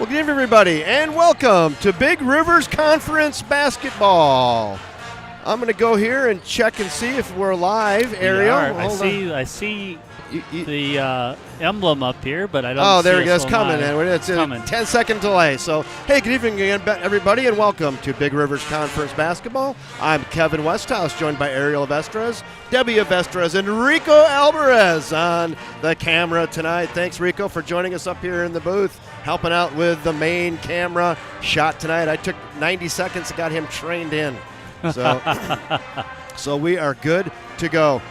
Well, good evening, everybody, and welcome to Big Rivers Conference Basketball. I'm going to go here and check and see if we're live, Ariel. I see the emblem up here, but I don't see Oh, there it goes. It's coming. It's coming. a 10-second delay. So, hey, good evening again, everybody, and welcome to Big Rivers Conference Basketball. I'm Kevin Westhouse, joined by Ariel Vestras, Debbie Vestras, and Rico Alvarez on the camera tonight. Thanks, Rico, for joining us up here in the booth, helping out with the main camera shot tonight. I took 90 seconds and got him trained in. So we are good to go.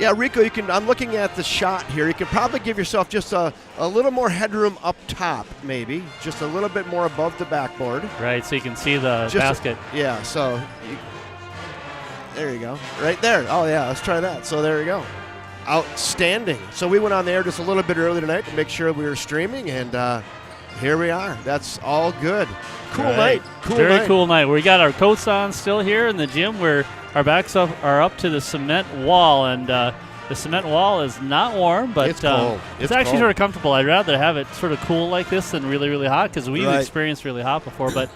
Yeah, Rico, I'm looking at the shot here. You can probably give yourself just a little more headroom up top, maybe. Just a little bit more above the backboard. Right, so you can see the basket. There you go. Right there. Oh, yeah, let's try that. So there you go. Outstanding. So we went on the air just a little bit early tonight to make sure we were streaming, and here we are. That's all good. Cool night. Very cool night. We got our coats on still here in the gym where our backs are up to the cement wall, and the cement wall is not warm, but it's cold. It's actually cold. Sort of comfortable. I'd rather have it sort of cool like this than really, really hot because we've experienced really hot before. But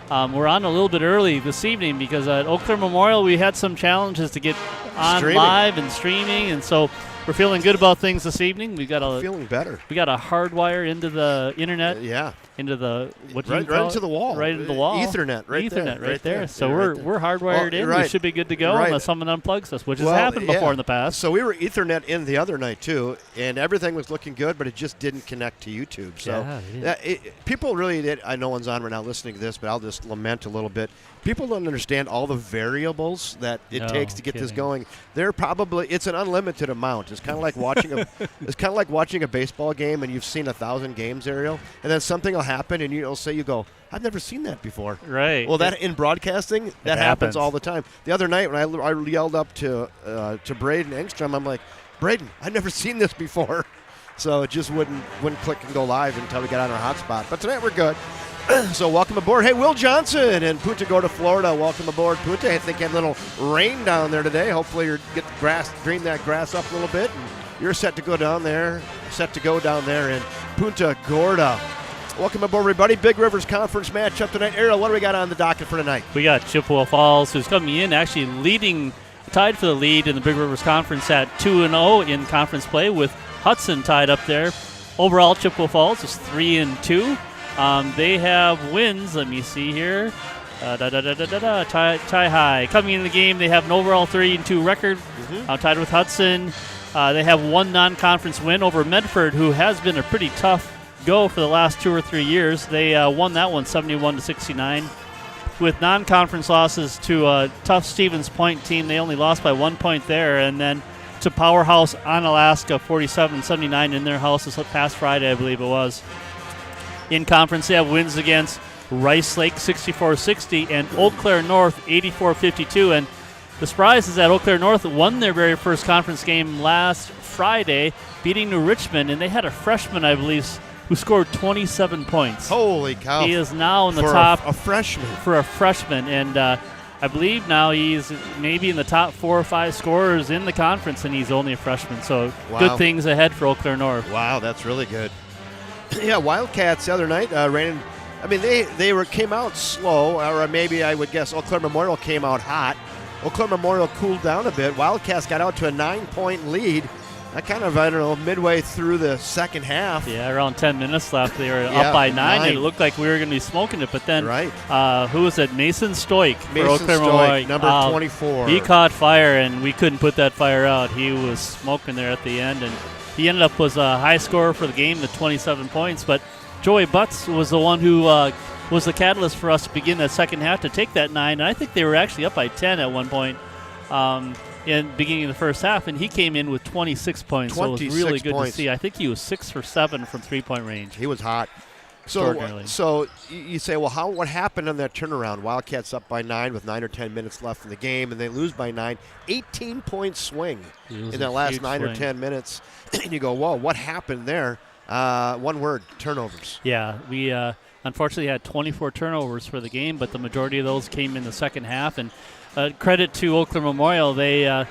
we're on a little bit early this evening because at Eau Claire Memorial we had some challenges to get on live and streaming, and so we're feeling good about things this evening. Feeling better. We got a hardwire into the internet. Into the right into the wall. Right into the wall. Ethernet right there. So we're hardwired in. We should be good to go unless someone unplugs us, which has happened before in the past. So we were Ethernet in the other night too, and everything was looking good, but it just didn't connect to YouTube. So people really did. I know one's on right now listening to this, but I'll just lament a little bit. People don't understand all the variables that it takes to get this going. It's an unlimited amount. It's kind of like watching a baseball game, and you've seen 1,000 games, Ariel, and then something will happen, and you go, I've never seen that before. Right. Well, that in broadcasting, that happens all the time. The other night when I yelled up to Braden Engstrom, I'm like, Braden, I've never seen this before. So it just wouldn't click and go live until we got on our hotspot. But tonight we're good. So welcome aboard. Hey, Will Johnson in Punta Gorda, Florida. Welcome aboard, Punta. I think you had a little rain down there today. Hopefully you get the grass, green that grass up a little bit, and you're set to go down there in Punta Gorda. Welcome aboard, everybody. Big Rivers Conference matchup tonight. Ariel, what do we got on the docket for tonight? We got Chippewa Falls, who's coming in, actually tied for the lead in the Big Rivers Conference at 2-0 in conference play, with Hudson tied up there. Overall, Chippewa Falls is 3-2. They have wins. Let me see here. Tie high. Coming into the game, they have an overall 3-2 record. Tied with Hudson. They have one non-conference win over Medford, who has been a pretty tough go for the last 2 or 3 years. They won that one 71-69. With non-conference losses to a tough Stevens Point team, they only lost by 1 point there, and then to Powerhouse on Alaska 47-79 in their house this past Friday, I believe it was. In conference, they have wins against Rice Lake 64-60 and Eau Claire North 84-52. And the surprise is that Eau Claire North won their very first conference game last Friday, beating New Richmond, and they had a freshman, I believe, who scored 27 points. Holy cow. He is now in the top. A freshman. For a freshman. And I believe now he's maybe in the top 4 or 5 scorers in the conference, and he's only a freshman. So good things ahead for Eau Claire North. Wow, that's really good. Yeah, Wildcats the other night ran. I mean, they came out slow, or maybe I would guess Eau Claire Memorial came out hot. Eau Claire Memorial cooled down a bit. Wildcats got out to a 9-point lead. Midway through the second half. Yeah, around 10 minutes left. They were up by 9, and it looked like we were going to be smoking it. But then, who was it? Mason Stoik for Eau Claire Memorial. Number 24. He caught fire, and we couldn't put that fire out. He was smoking there at the end, and he ended up was a high scorer for the game with 27 points. But Joey Butts was the one who was the catalyst for us to begin the second half to take that 9. And I think they were actually up by 10 at one point in the beginning of the first half. And he came in with 26 points. So it was really good to see. I think he was 6 for 7 from three-point range. He was hot. So you say, well, what happened on that turnaround? Wildcats up by 9 with 9 or 10 minutes left in the game, and they lose by 9. 18-point swing in that last 9 or 10 minutes. And you go, whoa, what happened there? One word, turnovers. Yeah, we unfortunately had 24 turnovers for the game, but the majority of those came in the second half. And credit to Eau Claire Memorial, they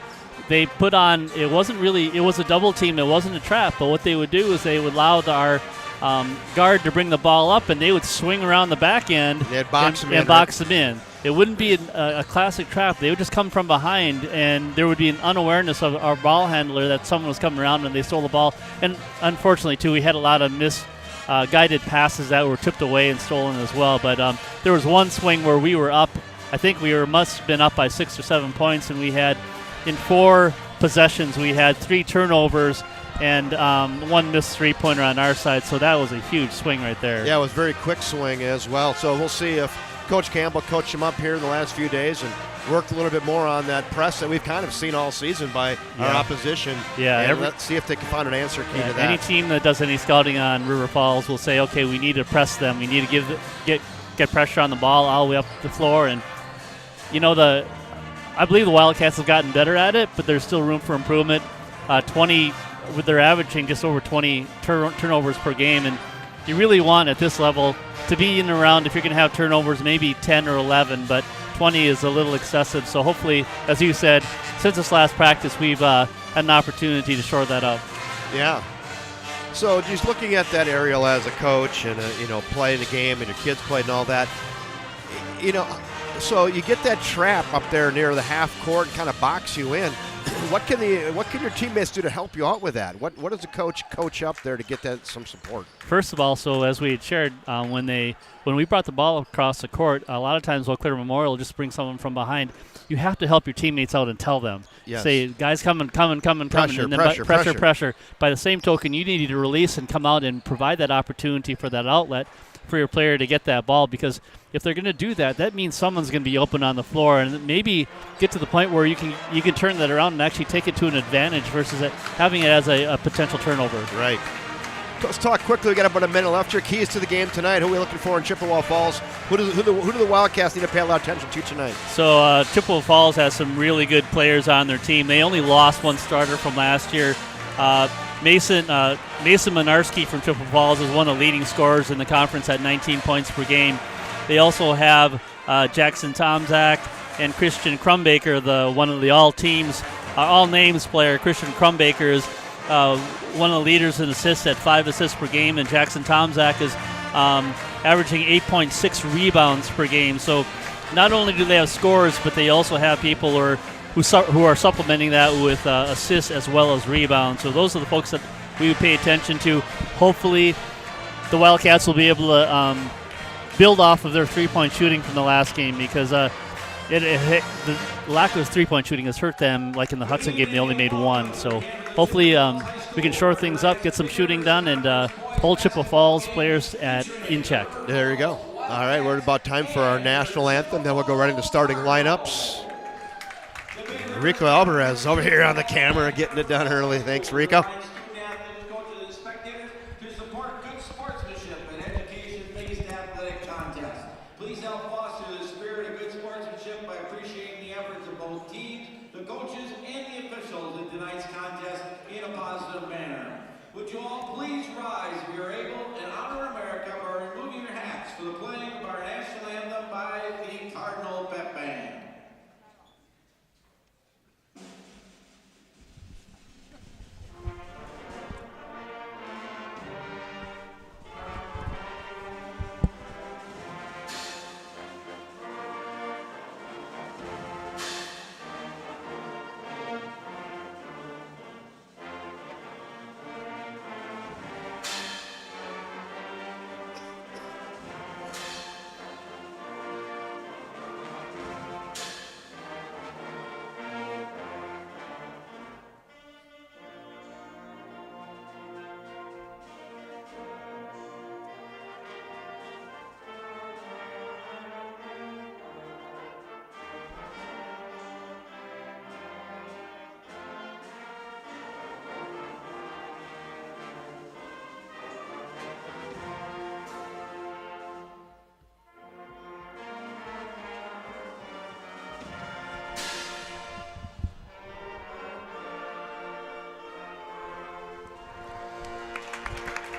put on, it was a double team, it wasn't a trap, but what they would do is they would allow guard to bring the ball up, and they would swing around the back end and box them in. It wouldn't be a classic trap. They would just come from behind, and there would be an unawareness of our ball handler that someone was coming around and they stole the ball. And unfortunately, too, we had a lot of guided passes that were tipped away and stolen as well. But there was one swing where we were up. I think must have been up by 6 or 7 points, and we had, in 4 possessions, we had 3 turnovers and 1 missed three-pointer on our side. So that was a huge swing right there. Yeah, it was a very quick swing as well. So we'll see if Coach Campbell coached him up here in the last few days and worked a little bit more on that press that we've kind of seen all season by our opposition. Yeah, and let's see if they can find an answer key to that. Any team that does any scouting on River Falls will say, okay, we need to press them. We need to get pressure on the ball all the way up the floor. And I believe the Wildcats have gotten better at it, but there's still room for improvement. 20, with their averaging just over 20 turnovers per game, and you really want at this level to be in and around, if you're going to have turnovers, maybe 10 or 11, but 20 is a little excessive. So hopefully, as you said, since this last practice, we've had an opportunity to shore that up. Yeah. So just looking at that, Ariel, as a coach and playing the game and your kids played and all that, so you get that trap up there near the half court and kind of box you in. What can your teammates do to help you out with that? What does the coach up there to get that some support? First of all, so as we had shared, when we brought the ball across the court, a lot of times Eau Claire Memorial will just bring someone from behind. You have to help your teammates out and tell them. Yes. Say, guys, coming. Pressure, and then pressure. By the same token, you need to release and come out and provide that opportunity for that outlet for your player to get that ball, because if they're going to do that, that means someone's going to be open on the floor, and maybe get to the point where you can turn that around and actually take it to an advantage versus having it as a potential turnover. Right. Let's talk quickly. We got about a minute left. Your keys to the game tonight. Who are we looking for in Chippewa Falls? Who do the Wildcats need to pay a lot of attention to tonight? So Chippewa Falls has some really good players on their team. They only lost one starter from last year. Mason Minarski from Chippewa Falls is one of the leading scorers in the conference at 19 points per game. They also have Jackson Tomzak and Christian Crumbaker, one of the all names player. Christian Crumbaker is one of the leaders in assists at 5 assists per game, and Jackson Tomzak is averaging 8.6 rebounds per game. So not only do they have scorers, but they also have people who are supplementing that with assists as well as rebounds. So those are the folks that we would pay attention to. Hopefully the Wildcats will be able to build off of their three-point shooting from the last game, because the lack of three-point shooting has hurt them. Like in the Hudson game, they only made 1. So hopefully we can shore things up, get some shooting done, and hold Chippewa Falls players in check. There you go. All right, we're about time for our national anthem. Then we'll go right into starting lineups. Rico Alvarez over here on the camera getting it done early. Thanks, Rico. Please help foster the spirit of good sportsmanship by appreciating the efforts of both teams, the coaches, and the officials in tonight's contest in a positive manner. Would you all please rise if you are able and honor America by removing your hats for the playing of our national anthem by the Cardinal Pep Band.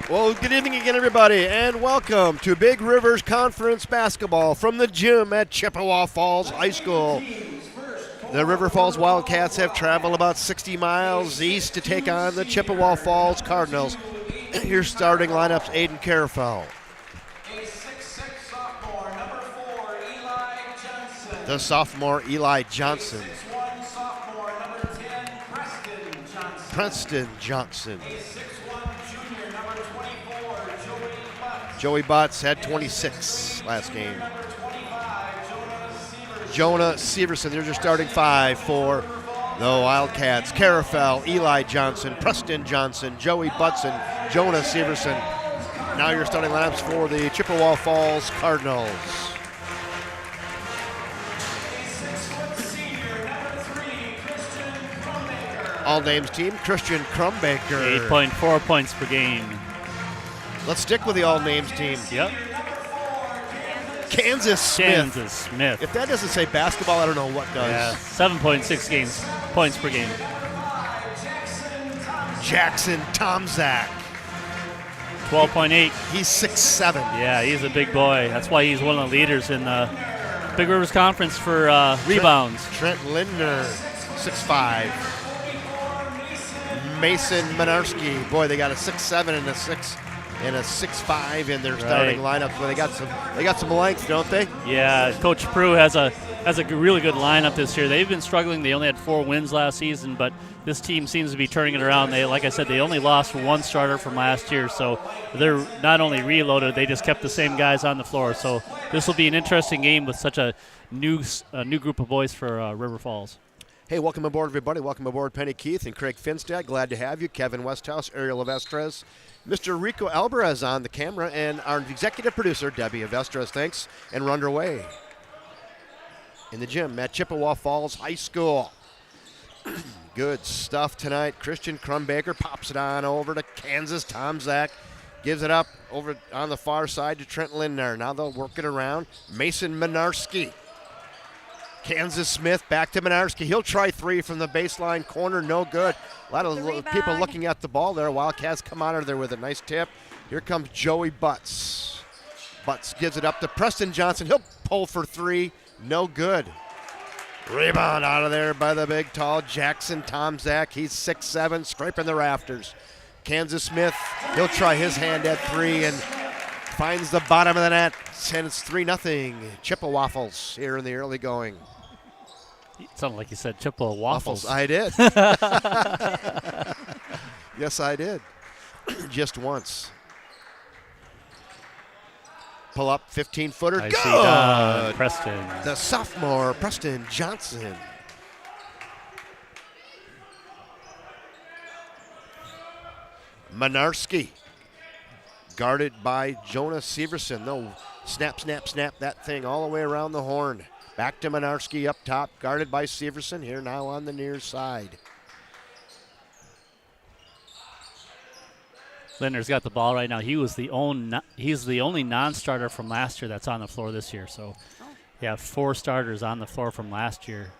Well, good evening again, everybody, and welcome to Big Rivers Conference basketball from the gym at Chippewa Falls High School. The River Falls Wildcats have traveled about 60 miles east to take on the Chippewa Falls Cardinals. Your starting lineups, Aiden Carafell. A 6'6" sophomore, number 4, Eli Johnson. The sophomore, Eli Johnson. 6'1" sophomore, number 10, Preston Johnson. Preston Johnson. A 6'1" junior, number 24, Joey Butts. Joey Butts had 26 last game. Number 25, Jonah Severson. Jonah Severson, there's your starting 5 for the Wildcats. Carafell, Eli Johnson, Preston Johnson, Joey Butts, and Jonah Severson. Now your starting lineups for the Chippewa Falls Cardinals. All names team, Christian Crumbaker. 8.4 points per game. Let's stick with the all names team. Yep. Kansas Smith. Kansas Smith. If that doesn't say basketball, I don't know what does. Yeah, 7.6 points per game. Jackson Tomzak. 12.8. He's 6'7". Yeah, he's a big boy. That's why he's one of the leaders in the Big Rivers Conference for rebounds. Trent Lindner, 6'5". Mason Minarski. Boy, they got a 6'7" and a 6'5" in their starting lineup. Well, they got some length, don't they? Yeah, Coach Prue has a really good lineup this year. They've been struggling. They only had 4 wins last season, but this team seems to be turning it around. Like I said, they only lost 1 starter from last year, so they're not only reloaded, they just kept the same guys on the floor. So this will be an interesting game with such a new group of boys for River Falls. Hey, welcome aboard, everybody. Welcome aboard, Penny Keith and Craig Finstad. Glad to have you. Kevin Westhouse, Ariel Avestres, Mr. Rico Alvarez on the camera, and our executive producer, Debbie Avestres. Thanks, and we're underway in the gym at Chippewa Falls High School. Good stuff tonight. Christian Crumbaker pops it on over to Kansas. Tomzak gives it up over on the far side to Trent Lindner. Now they'll work it around. Mason Minarski. Kansas Smith back to Minarski. He'll try 3 from the baseline corner. No good. A lot of people looking at the ball there. Wildcats come out of there with a nice tip. Here comes Joey Butts. Butts gives it up to Preston Johnson. He'll pull for 3. No good. Rebound out of there by the big, tall Jackson Tomzak. He's 6'7", scraping the rafters. Kansas Smith, he'll try his hand at 3 and finds the bottom of the net. And it's 3-0 Chippewaffles here in the early going. It sounded like you said Chippewa waffles. I did. Yes, I did. Just once. Pull up, 15-footer. Good. Preston. The sophomore, Preston Johnson. Minarski. Guarded by Jonah Severson. No, snap, snap, snap that thing all the way around the horn. Back to Minarski up top, guarded by Severson. Here now on the near side. Lindner's got the ball right now. He's the only non-starter from last year that's on the floor this year. So, yeah, 4 starters on the floor from last year.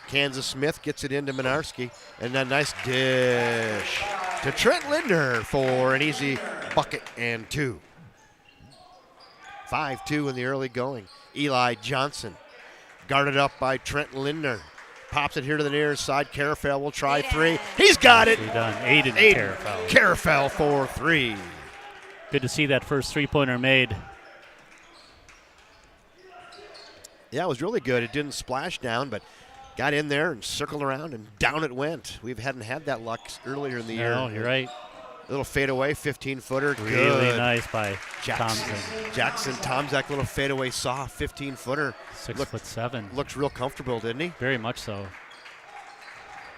Kansas Smith gets it into Minarski, and a nice dish to Trent Lindner for an easy bucket and 2. 5-2 in the early going. Eli Johnson guarded up by Trent Lindner. Pops it here to the near side. Carafell will try 3. He's got it. Done. Aiden Carafell. Carafell for 3. Good to see that first 3-pointer made. Yeah, it was really good. It didn't splash down, but got in there and circled around, and down it went. We hadn't had that luck earlier in the year. No, you're right. Little fadeaway, 15-footer. Really good. Nice by Jackson Tomzak, little fadeaway, soft 15-footer. 6'7". Looks real comfortable, didn't he? Very much so.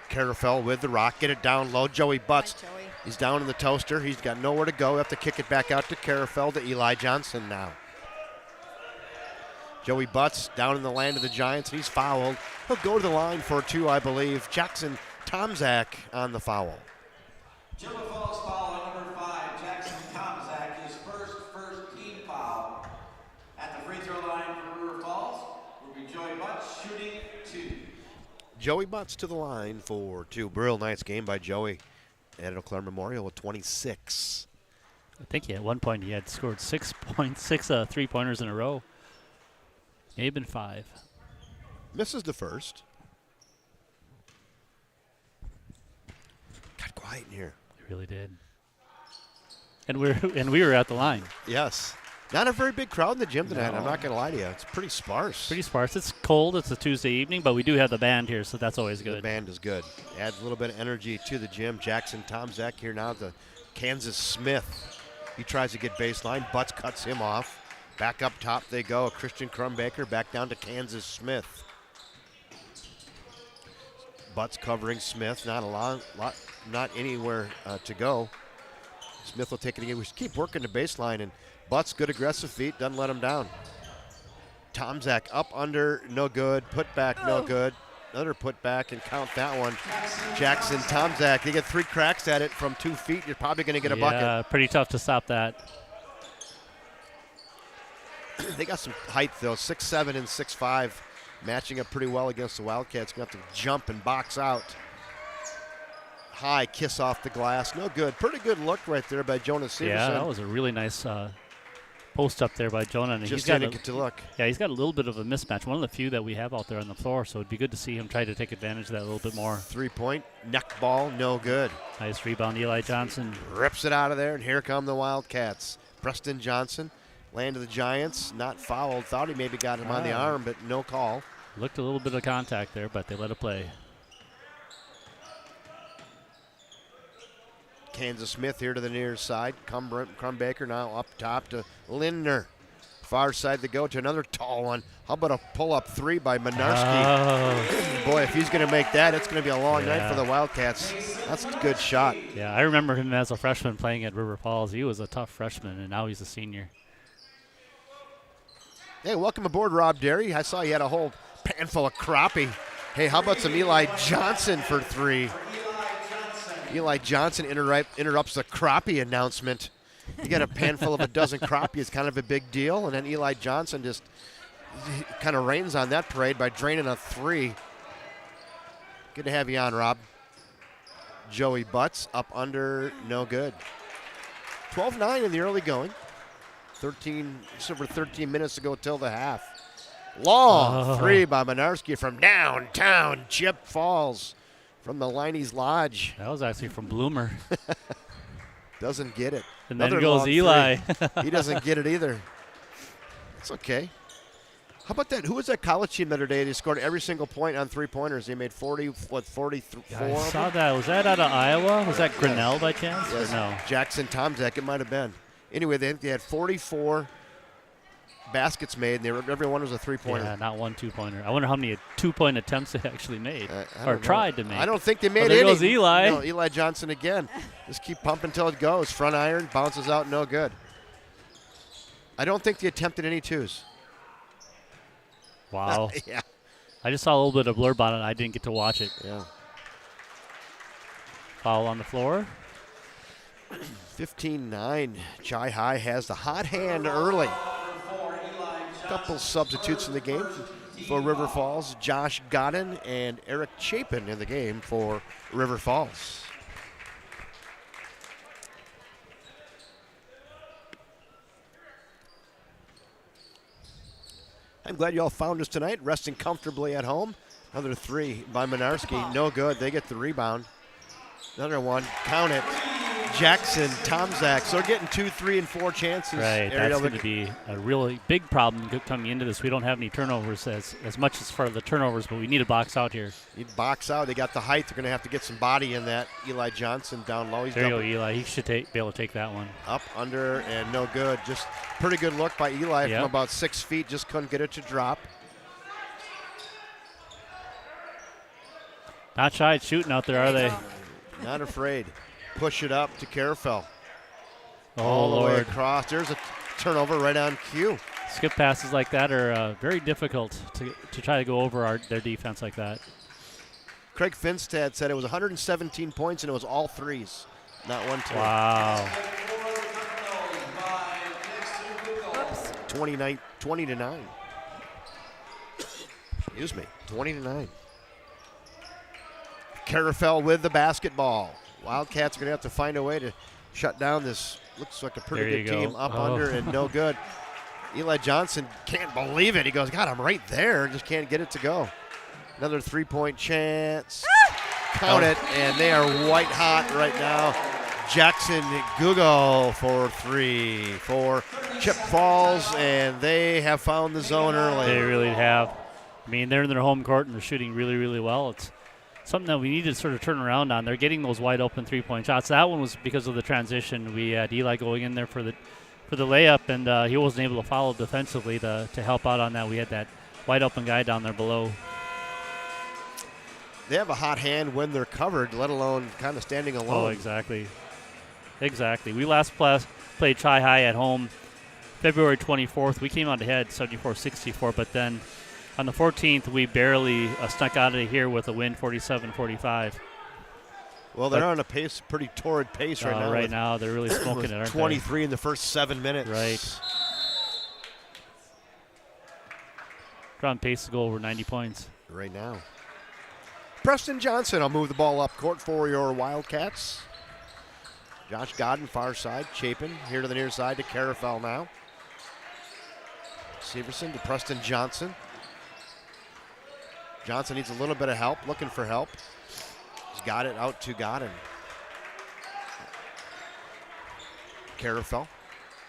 Carafell with the rock. Get it down low. Joey Butts. He's down in the toaster. He's got nowhere to go. Have to kick it back out to Carafell to Eli Johnson now. Joey Butts down in the land of the Giants. He's fouled. He'll go to the line for 2, I believe. Jackson Tomzak on the foul. Chippewa Falls foul on number 5, Jackson Tomzak, his first team foul. At the free throw line for River Falls will be Joey Butts shooting 2. Joey Butts to the line for 2. Real nice game by Joey at Eau Claire Memorial with 26. I think at one point he had scored 6 3-pointers in a row. Maybe been 5. Misses the first. tight in here. It really did. And we were at the line. Yes. Not a very big crowd in the gym tonight. No. I'm not going to lie to you. It's pretty sparse. Pretty sparse. It's cold. It's a Tuesday evening, but we do have the band here, so that's always good. The band is good. Adds a little bit of energy to the gym. Jackson Tomczak here now, the Kansas Smith. He tries to get baseline. Butts cuts him off. Back up top they go. Christian Crumbaker back down to Kansas Smith. Butts covering Smith. Not anywhere to go. Smith will take it again. We keep working the baseline, and Butts, good aggressive feet, doesn't let him down. Tomczak up under, no good. Put back, no good. Another put back, and count that one. Jackson Tomczak, they get 3 cracks at it from 2 feet. You're probably going to get a bucket. Yeah, pretty tough to stop that. They got some height, though, 6'7" and 6'5", matching up pretty well against the Wildcats. Going to have to jump and box out. High kiss off the glass, no good. Pretty good look right there by Jonas Severson. Yeah, that was a really nice post up there by Jonah. And just didn't get to look. Yeah, he's got a little bit of a mismatch. One of the few that we have out there on the floor, so it'd be good to see him try to take advantage of that a little bit more. 3-point, neck ball, no good. Nice rebound, Eli Johnson. Rips it out of there, and here come the Wildcats. Preston Johnson, land of the Giants, not fouled. Thought he maybe got him on the arm, but no call. Looked a little bit of contact there, but they let it play. Kansas Smith here to the near side. Crumbaker now up top to Lindner. Far side to go to another tall one. How about a pull-up 3 by Minarski? Oh. Boy, if he's going to make that, it's going to be a long night for the Wildcats. That's a good shot. Yeah, I remember him as a freshman playing at River Falls. He was a tough freshman, and now he's a senior. Hey, welcome aboard, Rob Derry. I saw you had a whole pan full of crappie. Hey, how about some Eli Johnson for 3? Eli Johnson interrupts the crappie announcement. You got a pan full of a dozen crappie. It's kind of a big deal. And then Eli Johnson just kind of rains on that parade by draining a 3. Good to have you on, Rob. Joey Butts up under, no good. 12-9 in the early going. Just over 13 minutes to go till the half. Long 3 by Minarski from downtown Chip Falls. From the Liney's Lodge. That was actually from Bloomer. Doesn't get it. And then goes Eli. He doesn't get it either. It's okay. How about that? Who was that college team the other day? They scored every single point on 3-pointers. They made 44? I saw that. Was that out of Iowa? Was that Grinnell by chance? Yes. Or no? Jackson Tomczak, it might have been. Anyway, they had 44 baskets made, and every one was a 3-pointer. Yeah, not one 2-pointer. I wonder how many 2-point attempts they actually made or tried to make. I don't think they made there any. Goes Eli. No, Eli Johnson again. Just keep pumping until it goes. Front iron, bounces out, no good. I don't think they attempted any 2s. Wow. Yeah. I just saw a little bit of blurb on it. I didn't get to watch it. Yeah. Foul on the floor. 15-9. Chi High has the hot hand early. Couple substitutes in the game for River Falls. Josh Godden and Eric Chapin in the game for River Falls. I'm glad you all found us tonight, resting comfortably at home. Another 3 by Minarski, no good. They get the rebound. Another one, count it. Jackson Tomczak. So we're getting 2, 3, and 4 chances. Right, that's going to be a really big problem coming into this. We don't have any turnovers as much as for the turnovers, but we need a box out here. Need to box out. They got the height. They're going to have to get some body in that. Eli Johnson down low. There you go, Eli. He should be able to take that one. Up, under, and no good. Just pretty good look by Eli from about 6 feet. Just couldn't get it to drop. Not shy at shooting out there, are they? Not afraid. Push it up to Carafel. Oh, all the Lord. way across. There's a turnover right on cue. Skip passes like that are very difficult to try to go over their defense like that. Craig Finstad said it was 117 points and it was all 3s, not 1, 2. Wow. 20-9. Excuse me, 20-9. Carafel with the basketball. Wildcats are going to have to find a way to shut down this. Looks like a pretty good team. Up under and no good. Eli Johnson can't believe it. He goes, God, I'm right there. Just can't get it to go. Another 3-point chance. count it, and they are white hot right now. Jackson Gugo for 3 for Chip Falls, and they have found the zone early. They really have. I mean, they're in their home court, and they're shooting really, really well. It's something that we need to sort of turn around on. They're getting those wide open three-point shots. That one was because of the transition. We had Eli going in there for the layup, and he wasn't able to follow defensively to help out on that. We had that wide open guy down there below. They have a hot hand when they're covered, let alone kind of standing alone. Oh, exactly. Exactly. We last played Chi-High at home February 24th. We came out ahead 74-64, but then on the 14th, we barely snuck out of here with a win 47-45. Well, they're on a pace, pretty torrid pace right now. Right now, they're really smoking it, aren't 23 in the first 7 minutes. Right. They're on pace to go over 90 points. Right now. Preston Johnson will move the ball up court for your Wildcats. Josh Godden, far side. Chapin here to the near side to Carafel now. Severson to Preston Johnson. Johnson needs a little bit of help, looking for help. He's got it out to Godden. Carafel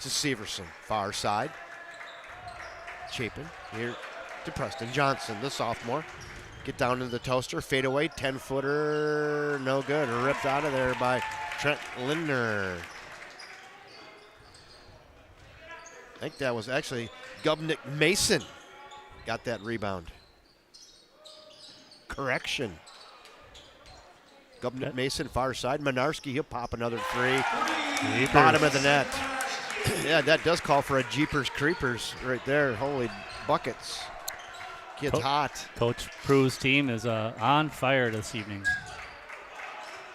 to Severson, far side. Chapin here to Preston Johnson, the sophomore. Get down to the toaster, fade away, 10-footer, no good. Ripped out of there by Trent Lindner. I think that was actually Gubnick Mason got that rebound. Correction. Gubnick Mason, far side. Minarski, he'll pop another 3. Jeepers. Bottom of the net. Yeah, that does call for a Jeepers Creepers right there. Holy buckets. Kid's hot. Coach Prue's team is on fire this evening.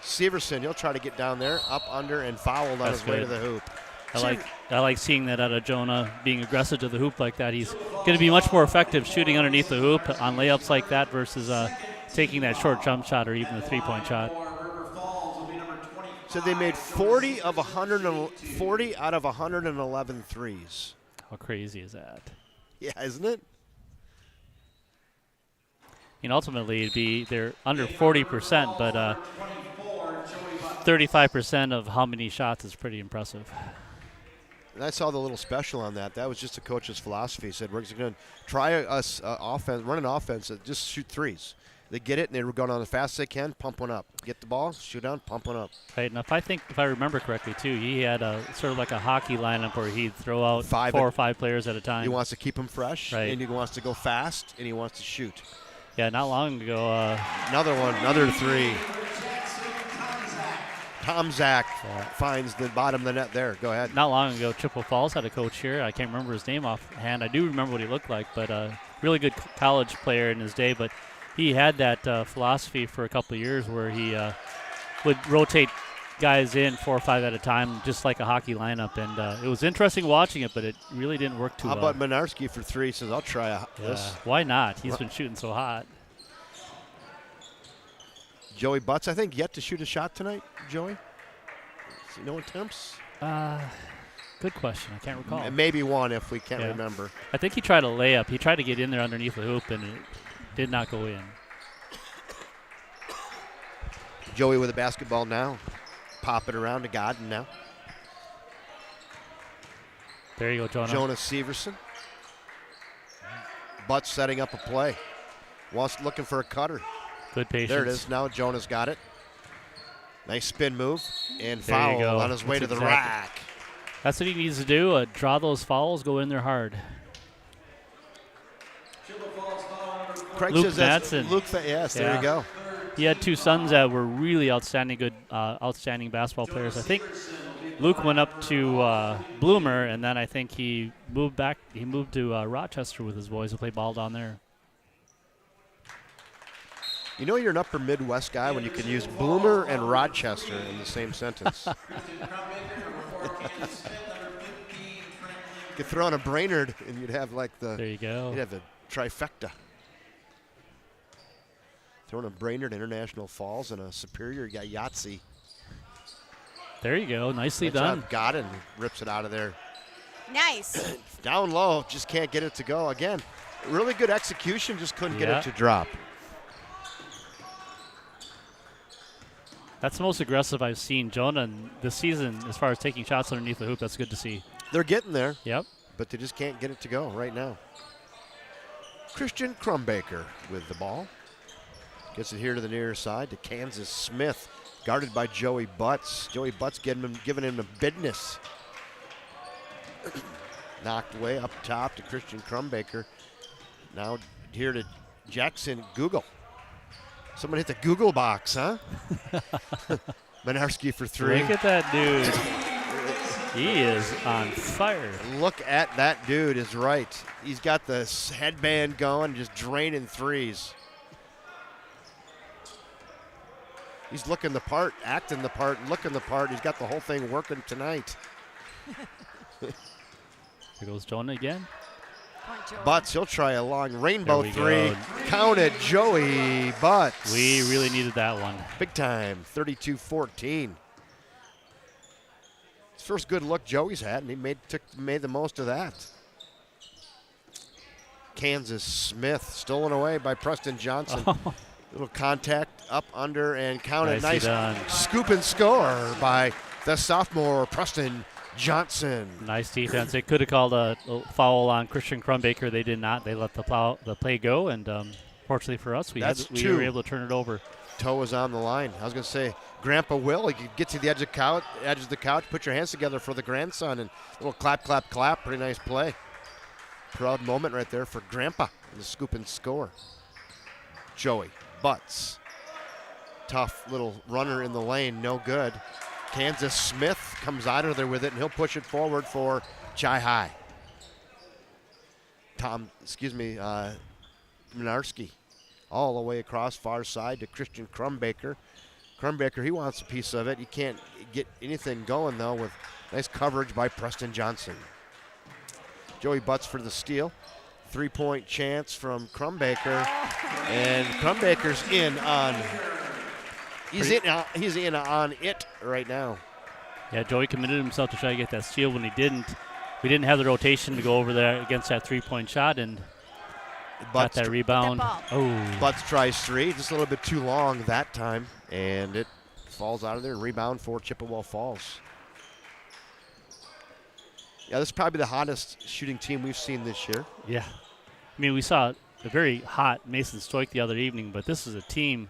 Severson, he'll try to get down there, up, under, and fouled on his way to the hoop. I like seeing that out of Jonah, being aggressive to the hoop like that. He's going to be much more effective shooting underneath the hoop on layups like that versus taking that short jump shot or even the three-point shot. So they made 40 out of 111 threes. How crazy is that? Yeah, isn't it? And ultimately, they're under 40%, but 35% of how many shots is pretty impressive. And I saw the little special on that. That was just the coach's philosophy. He said, we're going to try offense, run an offense that just shoot threes. They get it, and they were going on as fast as they can, pump one up. Get the ball, shoot down, pump one up. Right, and if I remember correctly, too, he had sort of like a hockey lineup where he'd throw out 4 or 5 players at a time. He wants to keep them fresh, right, and he wants to go fast, and he wants to shoot. Yeah, not long ago. Another 3. Tom Zach finds the bottom of the net there. Go ahead. Not long ago, Chippewa Falls had a coach here. I can't remember his name offhand. I do remember what he looked like, but really good college player in his day. But he had that philosophy for a couple of years where he would rotate guys in 4 or 5 at a time, just like a hockey lineup. And it was interesting watching it, but it really didn't work too well. How about Minarski for 3? He says, I'll try this. Why not? He's been shooting so hot. Joey Butts, I think, yet to shoot a shot tonight, Joey? No attempts? Good question. I can't recall. Maybe one if we can't remember. I think he tried a layup. He tried to get in there underneath the hoop, and it did not go in. Joey with a basketball now. Pop it around to Godden now. There you go, Jonah. Jonas Severson. Butts setting up a play. Looking for a cutter. Good patience. There it is. Now Jonah's got it. Nice spin move and foul on his way to the rack. That's what he needs to do. Draw those fouls, go in there hard. Luke Madsen. Yes, there you go. He had 2 sons that were really outstanding basketball players. I think Luke went up to Bloomer, and then I think he moved back. He moved to Rochester with his boys to play ball down there. You know you're an upper Midwest guy when you can use Bloomer and Rochester in the same sentence. You could throw in a Brainerd, and you'd have like the. There you go. You'd have the trifecta. Throwing a Brainerd International Falls and a Superior, you got Yahtzee. There you go. Nicely done. Godden rips it out of there. Nice. Down low, just can't get it to go. Again, really good execution, just couldn't get it to drop. That's the most aggressive I've seen Jonah this season as far as taking shots underneath the hoop. That's good to see. They're getting there. Yep. But they just can't get it to go right now. Christian Crumbaker with the ball. Gets it here to the near side to Kansas Smith, guarded by Joey Butts. Joey Butts giving him the business. Knocked way up top to Christian Crumbaker. Now here to Jackson Google. Someone hit the Google box, huh? Menarski for three. Look at that dude. He is on fire. Look at that dude is right. He's got the headband going, just draining threes. He's looking the part, acting the part, looking the part. He's got the whole thing working tonight. Here goes Jonah again. Butts, he'll try a long rainbow There we three. go. Count it, Joey Butts. We really needed that one. Big time, 32-14. It's first good look Joey's had, and he made the most of that. Kansas Smith stolen away by Preston Johnson. Little contact up under and counted. Nicely Nice done. scoop and score by the sophomore Preston Johnson. Nice defense. They could have called a foul on Christian Crumbaker. They did not. They let the play go, and fortunately for us, we were able to turn it over. Toe was on the line. I was going to say, Grandpa Will, you could get to the edge of the couch, put your hands together for the grandson, and a little clap, clap, clap. Pretty nice play. Proud moment right there for Grandpa in the scoop and score. Joey Butts. Tough little runner in the lane, no good. Kansas Smith comes out of there with it, and he'll push it forward for Chi High. Minarski. All the way across far side to Christian Crumbaker. Crumbaker, he wants a piece of it. He can't get anything going, though, with nice coverage by Preston Johnson. Joey Butts for the steal. 3-point chance from Crumbaker. And Crumbaker's in on he's in on it right now. Yeah, Joey committed himself to try to get that steal. When he didn't, we didn't have the rotation to go over there against that 3-point shot, and got that rebound. Butts tries three, just a little bit too long that time, and it falls out of there. Rebound for Chippewa Falls. Yeah, this is probably the hottest shooting team we've seen this year. Yeah. I mean, we saw a very hot Mason Stoik the other evening, but this is a team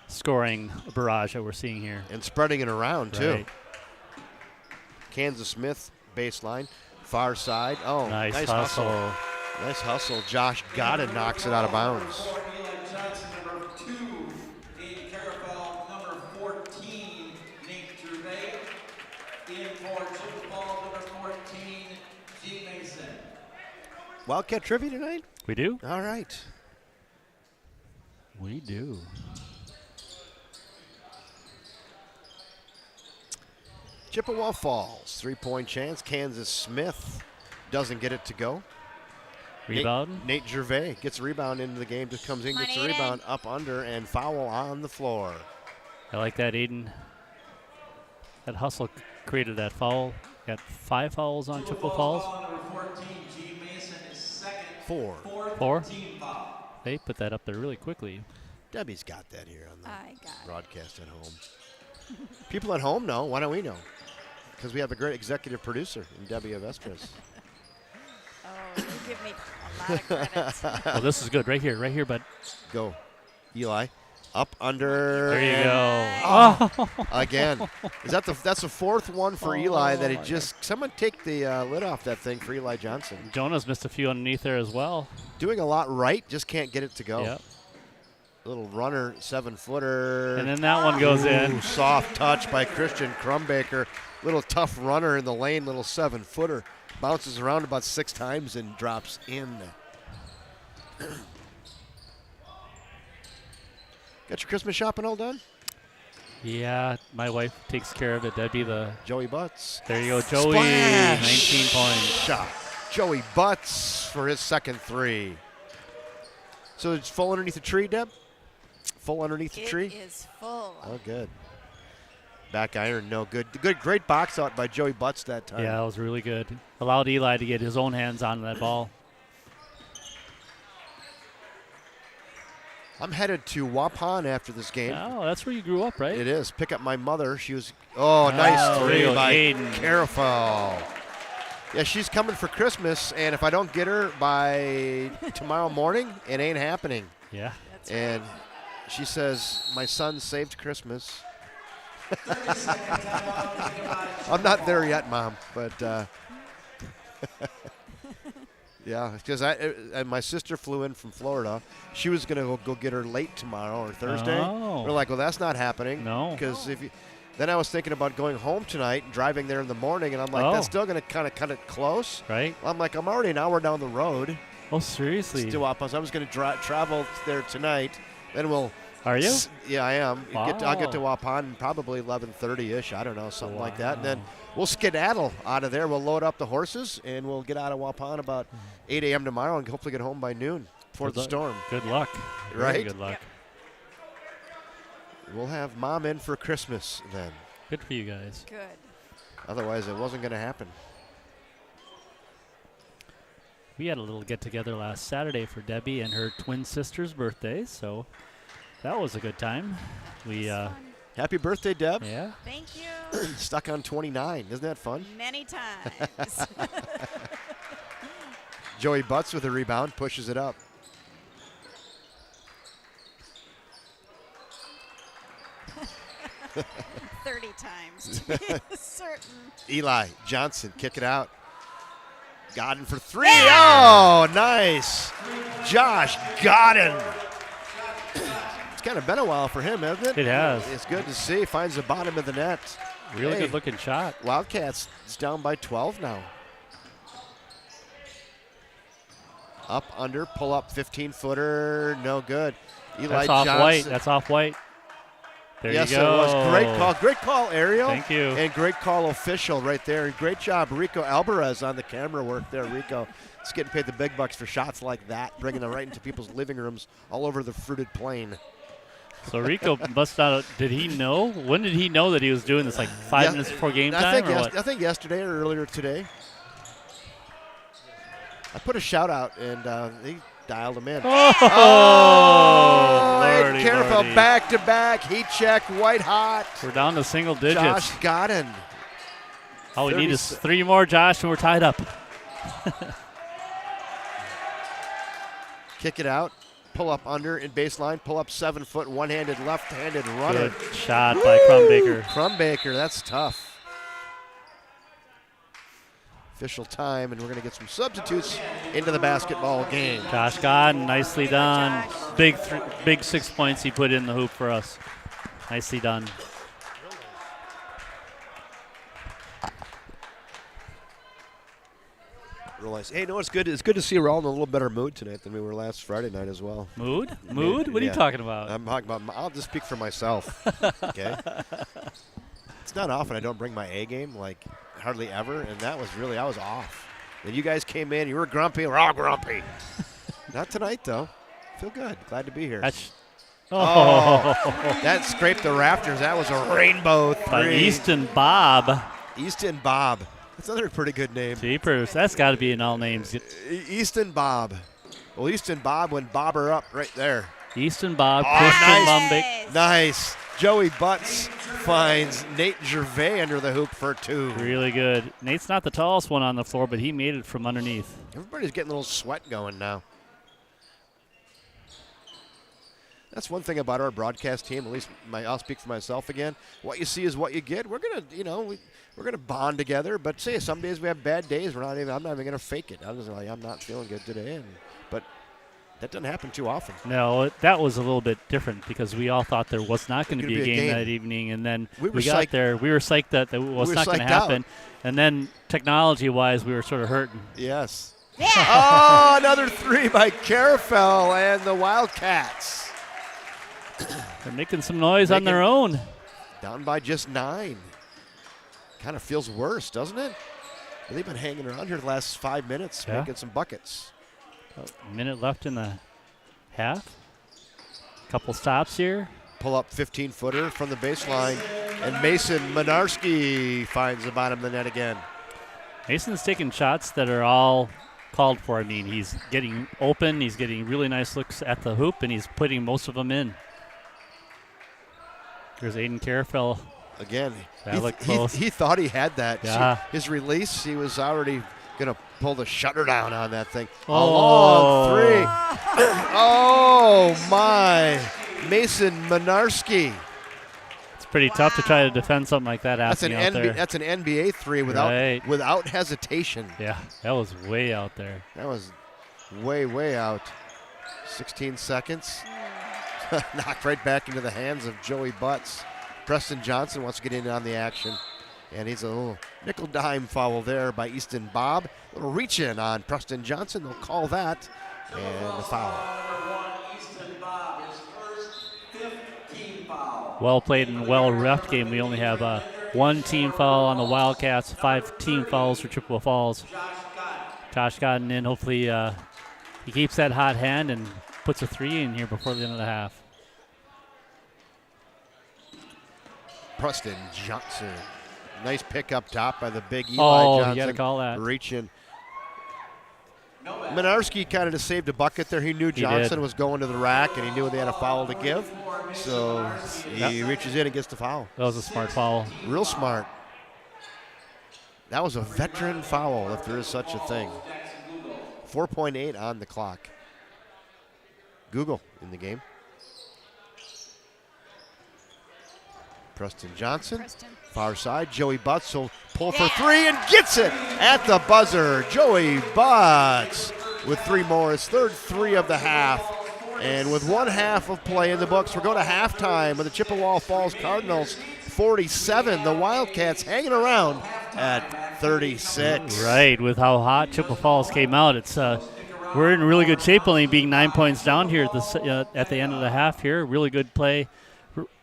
scoring barrage that we're seeing here. And spreading it around, too. Right. Kansas Smith, baseline, far side. Oh, nice hustle. Nice hustle. Josh Gotta knocks it out of bounds. Eli Johnson, number 2. In Carafel, number 14. Nate Gervais. In for Chippewa, number 14. G. Mason. Wildcat trivia tonight? We do? All right. We do. Chippewa Falls, 3-point chance. Kansas Smith doesn't get it to go. Rebound. Nate Gervais gets a rebound into the game, just comes in, gets a rebound up under, and foul on the floor. I like that, Aiden. That hustle created that foul. Got 5 fouls on Chippewa Falls. Number 14, G. Mason is second. 4. Fourth? Team foul. They put that up there really quickly. Debbie's got that here on the I got it. broadcast at home. People at home know. Why don't we know? Because we have a great executive producer in Debbie Avestras. Oh, you give me a lot of credit. Well, this is good. Right here, bud. Go, Eli. Up under. There you go. Oh. Again. That's the fourth one for Eli that he just. Someone take the lid off that thing for Eli Johnson. Jonas missed a few underneath there as well. Doing a lot right, just can't get it to go. Yep. Little runner, 7-footer. And then that one goes in. Soft touch by Christian Crumbaker. Little tough runner in the lane, little 7-footer. Bounces around about 6 times and drops in. Got your Christmas shopping all done? Yeah, my wife takes care of it. That'd be the Joey Butts. There you go, Joey. Splash! 19 points. Shot. Joey Butts for his second 3. So it's full underneath the tree, Deb? Full underneath the tree? It is full. Oh, good. Back iron, no good. Great box out by Joey Butts that time. Yeah, that was really good. Allowed Eli to get his own hands on that ball. I'm headed to Waupun after this game. Oh, that's where you grew up, right? It is. Pick up my mother. She was. Oh, nice three by Aiden. Careful. Yeah, she's coming for Christmas, and if I don't get her by tomorrow morning, it ain't happening. Yeah. That's And she says, my son saved Christmas. I'm not there yet, Mom, but yeah, because my sister flew in from Florida. She was going to go get her late tomorrow or Thursday. Oh. We're like, well, that's not happening. No. Because then I was thinking about going home tonight and driving there in the morning, and I'm like, that's still going to kind of cut it close. Right. Well, I'm like, I'm already an hour down the road. Oh, seriously? To Waupun. So I was going to travel there tonight. Then we'll. Are you? Yeah, I am. Wow. I'll get to Waupun probably 11:30ish. I don't know, something like that. And then we'll skedaddle out of there. We'll load up the horses and we'll get out of Waupun about 8 a.m. tomorrow and hopefully get home by noon before the storm. Good luck. Right? Very good luck. Yep. We'll have Mom in for Christmas then. Good for you guys. good. Otherwise, it wasn't going to happen. We had a little get-together last Saturday for Debbie and her twin sister's birthday, so that was a good time. We, Fun. Happy birthday, Deb. yeah. Thank you. Stuck on 29. Isn't that fun? Many times. Joey Butts with a rebound, pushes it up. "30 times to be certain." Eli Johnson, kick it out. Godden for three. Oh, nice. Josh Godden. It's kind of been a while for him, hasn't it? It has. It's good to see. Finds the bottom of the net. Really good-looking shot. Wildcats is down by 12 now. Up, under, pull up, 15-footer, no good. Eli That's Johnson. off white. That's off white. There Yes, you go. it was. Great call. Great call, Ariel. Thank you. And great call, official, right there. And great job, Rico Alvarez, on the camera work there. Rico is getting paid the big bucks for shots like that, bringing them right into people's living rooms all over the fruited plain. So Rico must not. Did he know? When did he know that he was doing this? Like 5 minutes before game time, or what? I think yesterday or earlier today. I put a shout out and he dialed him in. Oh, Lordy, careful, Lordy. back to back, heat check, white hot. We're down to single digits. Josh Godden. All we need is 30 3 more, Josh, and we're tied up. Kick it out, pull up under in baseline, pull up 7 foot, one-handed, left-handed runner. Good shot by Crumbaker. Crumbaker, that's tough. Official time, and we're going to get some substitutes into the basketball game. Josh Godden, nicely done. Big 6 points he put in the hoop for us. Nicely done. Realize, hey, no, it's good. It's good to see we're all in a little better mood tonight than we were last Friday night as well. Mood? Mood? What are you Yeah. talking about? I'm talking about. I'll just speak for myself. Okay. It's not often I don't bring my A game, like hardly ever, and that was really I was off. And you guys came in, you were grumpy. We're all grumpy. Not tonight though. Feel good. Glad to be here. That scraped the rafters. That was a rainbow By three. Easton Bob. Easton Bob. That's another pretty good name. Jeepers. That's got to be in all names. Easton Bob. Well, Easton Bob went bobber up right there. Easton Bob, Oh, Christian nice. Lumbick. Nice. Joey Butts finds Nate Gervais under the hoop for 2. Really good. Nate's not the tallest one on the floor, but he made it from underneath. Everybody's getting a little sweat going now. That's one thing about our broadcast team. At least I'll speak for myself again. What you see is what you get. We're gonna, we're gonna bond together. But say some days we have bad days. I'm not even gonna fake it. I'm just like I'm not feeling good today. But that doesn't happen too often. No, that was a little bit different because we all thought there was not going to be a game that evening, and then we got there. We were psyched that was not going to happen, and then technology-wise, we were sort of hurting. Yes. Yeah. Oh, another 3 by Carafel and the Wildcats. They're making some noise on their own. Down by just 9. Kind of feels worse, doesn't it? They've been hanging around here the last 5 minutes, making some buckets. A minute left in the half. Couple stops here. Pull up 15-footer from the baseline, and Mason Minarski finds the bottom of the net again. Mason's taking shots that are all called for. I mean, he's getting open. He's getting really nice looks at the hoop, and he's putting most of them in. There's Aiden Carafell. Again, That looked close. He thought he had that. Yeah. His release, he was already going to pull the shutter down on that thing. Oh. A long three. Oh, my. Mason Minarski. It's pretty tough to try to defend something like that That's an, happening out there. that's an NBA three without hesitation. Yeah, that was way out there. That was way out. 16 seconds. Knocked right back into the hands of Joey Butts. Preston Johnson wants to get in on the action. And he's a little nickel dime foul there by Easton Bob. A little reach in on Preston Johnson. They'll call that. And the foul. Well played and well ref game. We only have one team foul on the Wildcats, 5 team fouls for Chippewa Falls. Josh Godden in. Hopefully he keeps that hot hand and puts a 3 in here before the end of the half. Preston Johnson. Nice pick up top by the big Eli Johnson. You got to call that. Reaching. Minarski kind of just saved a bucket there. He knew Johnson was going to the rack, and he knew they had a foul to give. So he reaches in and gets the foul. That was a smart foul. Real smart. That was a veteran foul, if there is such a thing. 4.8 on the clock. Google in the game. Preston Johnson, far side. Joey Butts will pull for 3 and gets it at the buzzer. Joey Butts with 3 more. His third 3 of the half. And with 1 half of play in the books, we're going to halftime with the Chippewa Falls Cardinals 47. The Wildcats hanging around at 36. Right, with how hot Chippewa Falls came out, it's we're in really good shape, only being 9 points down here at the end of the half here. Really good play.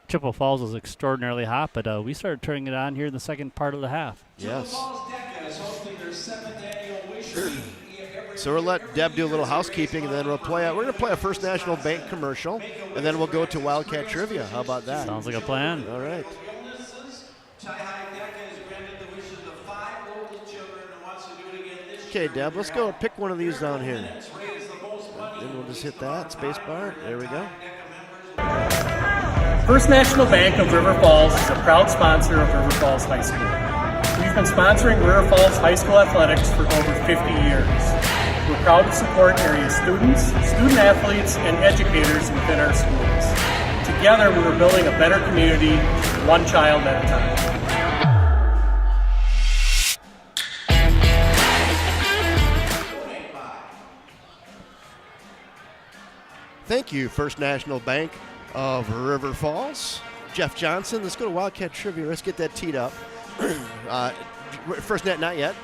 Chippewa Falls was extraordinarily hot, but we started turning it on here in the second part of the half. Yes. So we'll let Deb do a little housekeeping, and then we're going to play a First National Bank commercial, and then we'll go to Wildcat Trivia. How about that? Sounds like a plan. All right. Okay, Deb, let's go pick one of these down here. Then we'll just hit that space bar. There we go. First National Bank of River Falls is a proud sponsor of River Falls High School. We've been sponsoring River Falls High School athletics for over 50 years. We're proud to support area students, student athletes, and educators within our schools. Together, we are building a better community, one child at a time. Thank you, First National Bank of River Falls. Jeff Johnson, let's go to Wildcat Trivia. Let's get that teed up. First Net, not yet.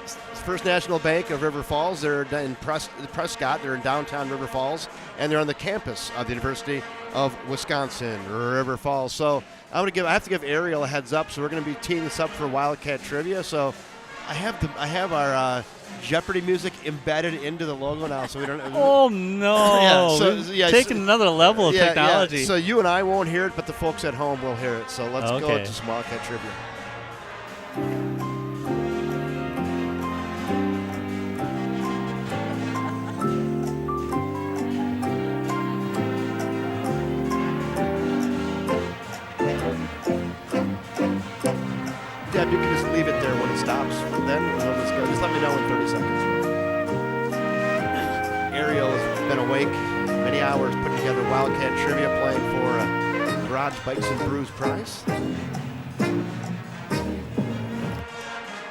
First National Bank of River Falls. They're in Prescott. They're in downtown River Falls, and they're on the campus of the University of Wisconsin, River Falls. So I have to give Ariel a heads up. So we're going to be teeing this up for Wildcat Trivia. So I have our Jeopardy music embedded into the logo now, so we don't. Oh no! Taking another level of technology. Yeah. So you and I won't hear it, but the folks at home will hear it. So let's go to some Wildcat Trivia. Deb, you can just leave it there when it stops. Then we'll just go. Just let me know in 30 seconds. Ariel has been awake many hours putting together Wildcat Trivia, playing for a Garage Bikes and Brews prize.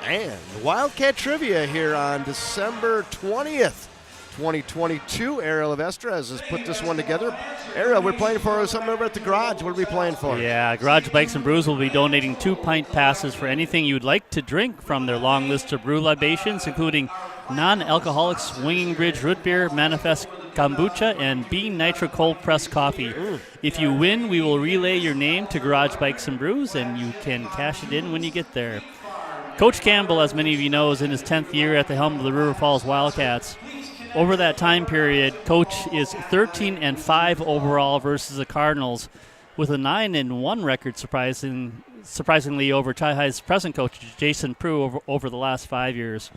And Wildcat Trivia here on December 20th, 2022. Ariel Avestra has put this one together. Ariel, we're playing for something over at the garage. What are we playing for? Yeah, Garage Bikes and Brews will be donating 2 pint passes for anything you'd like to drink from their long list of brew libations, including non-alcoholic Swinging Bridge root beer, Manifest kombucha, and Bean Nitro cold pressed coffee. If you win, we will relay your name to Garage Bikes and Brews, and you can cash it in when you get there. Coach Campbell, as many of you know, is in his 10th year at the helm of the River Falls Wildcats. Over that time period, Coach is 13-5 overall versus the Cardinals, with a 9-1 record, surprisingly over Chi High's present coach, Jason Prue, over the last 5 years.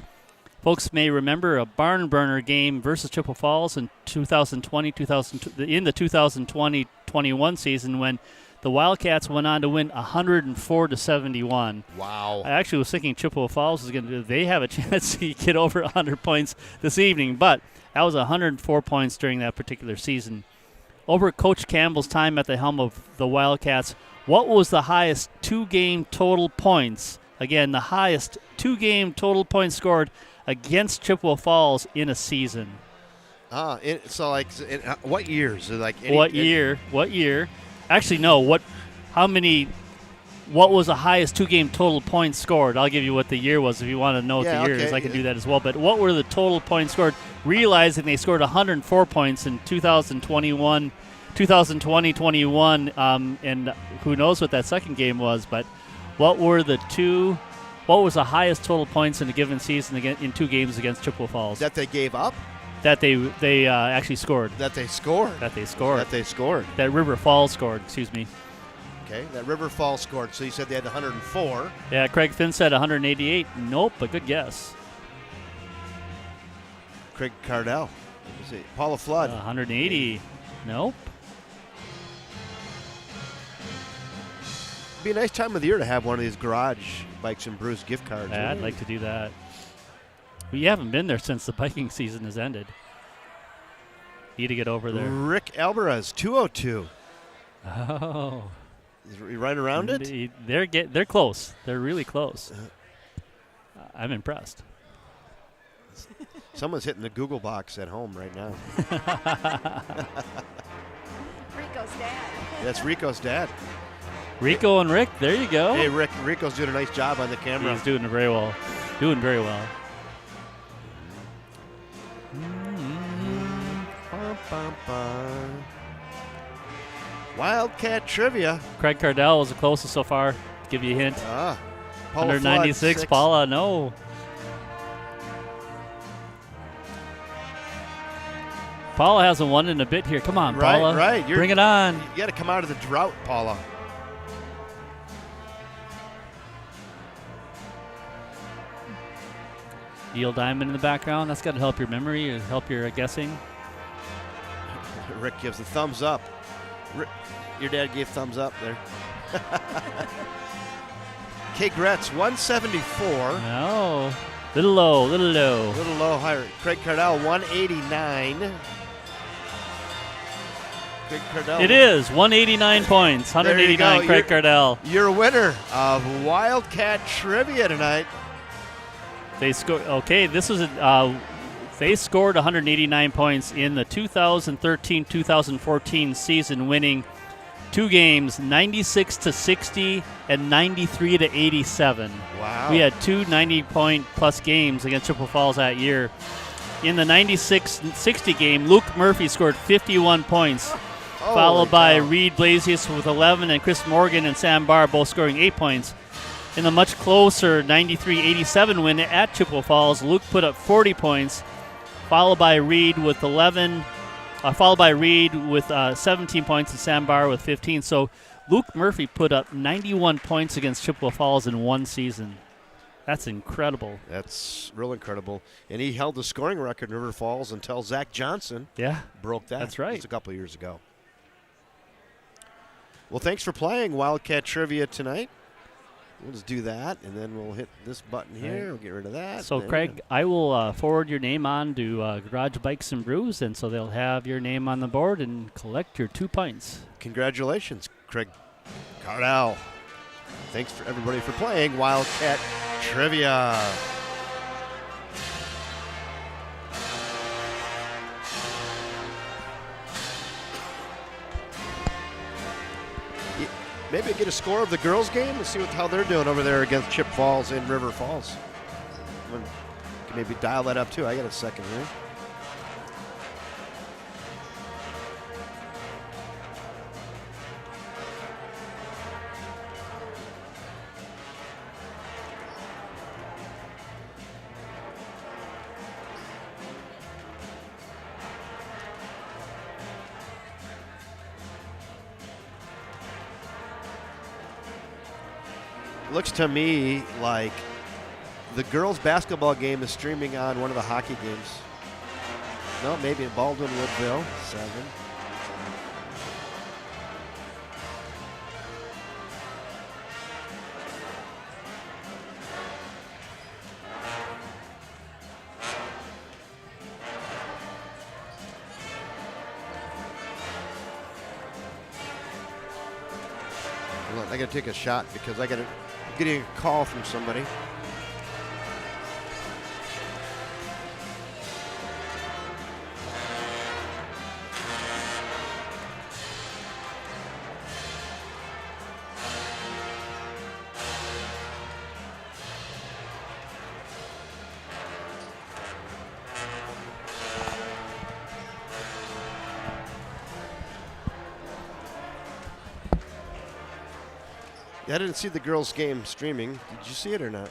Folks may remember a barn burner game versus Chippewa Falls in in the 2020-21 season when the Wildcats went on to win 104-71. Wow. I actually was thinking Chippewa Falls they have a chance to get over 100 points this evening, but that was 104 points during that particular season. Over Coach Campbell's time at the helm of the Wildcats, what was the highest two-game total points? Again, the highest two-game total points scored against Chippewa Falls in a season. What years? What year? Actually, no. What was the highest two-game total points scored? I'll give you what the year was if you want to know what the year is. I can do that as well. But what were the total points scored? Realizing they scored 104 points in 2020-21, and who knows what that second game was, but what was the highest total points in a given season in two games against Chippewa Falls? That they gave up? That they actually scored. That they scored. That River Falls scored, excuse me. Okay, that River Falls scored. So you said they had 104. Yeah, Craig Finn said 188. Nope, but good guess. Craig Cardell. Paula Flood. 180. Nope. It'd be a nice time of the year to have one of these garage Bikes and Brews gift cards. I'd like to do that. We haven't been there since the biking season has ended. Need to get over there. Rick Alvarez, 202. Oh. Is he right around it? They're close. They're really close. I'm impressed. Someone's hitting the Google box at home right now. Rico's dad. That's Rico's dad. Rico and Rick, there you go. Hey, Rico's doing a nice job on the camera. He's doing very well. Wildcat trivia. Craig Cardell was the closest so far. Give you a hint. Paula 196. Flood, Paula, no. Paula hasn't won in a bit here. Come on, Paula. Right. Bring it on. You got to come out of the drought, Paula. Neil Diamond in the background. That's got to help your memory or help your guessing. Rick gives the thumbs up. Your dad gave thumbs up there. K. Gretz, 174. No. Little low. Little low, higher. Craig Cardell, 189. Craig Cardell. It is 189 points. 189, Craig Cardell. You're a winner of Wildcat Trivia tonight. They scored. Okay, this was they scored 189 points in the 2013-2014 season, winning two games, 96-60 and 93-87. Wow. We had two 90-point-plus games against Chippewa Falls that year. In the 96-60 game, Luke Murphy scored 51 points, followed by Reed Blasius with 11, and Chris Morgan and Sam Barr both scoring 8 points. In the much closer 93-87 win at Chippewa Falls, Luke put up 40 points, followed by Reed with 17 points, and Sam Barr with 15. So Luke Murphy put up 91 points against Chippewa Falls in one season. That's incredible. That's real incredible. And he held the scoring record in River Falls until Zach Johnson broke that. That's right. Just a couple of years ago. Well, thanks for playing Wildcat Trivia tonight. We'll just do that, and then we'll hit this button here. We'll get rid of that. So, Craig, I will forward your name on to Garage Bikes and Brews, and so they'll have your name on the board and collect your 2 pints. Congratulations, Craig Cardell. Thanks for everybody for playing Wildcat Trivia. Maybe get a score of the girls' game and see how they're doing over there against Chip Falls in River Falls. Can maybe dial that up too. I got a second here. Looks to me like The girls' basketball game is streaming on one of the hockey games. No, maybe at Baldwin Woodville, 7. I got to take a shot because I'm getting a call from somebody. I didn't see the girls' game streaming. Did you see it or not?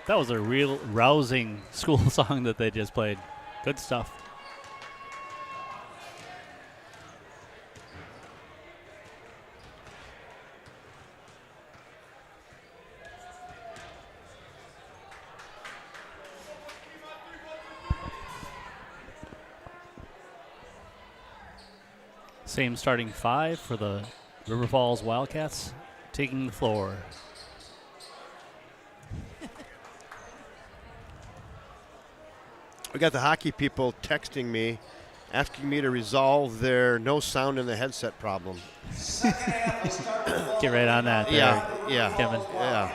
That was a real rousing school song that they just played. Good stuff. Same starting 5 for the River Falls Wildcats, taking the floor. We got the hockey people texting me, asking me to resolve their no sound in the headset problem. Get right on that. Yeah, Kevin. Yeah.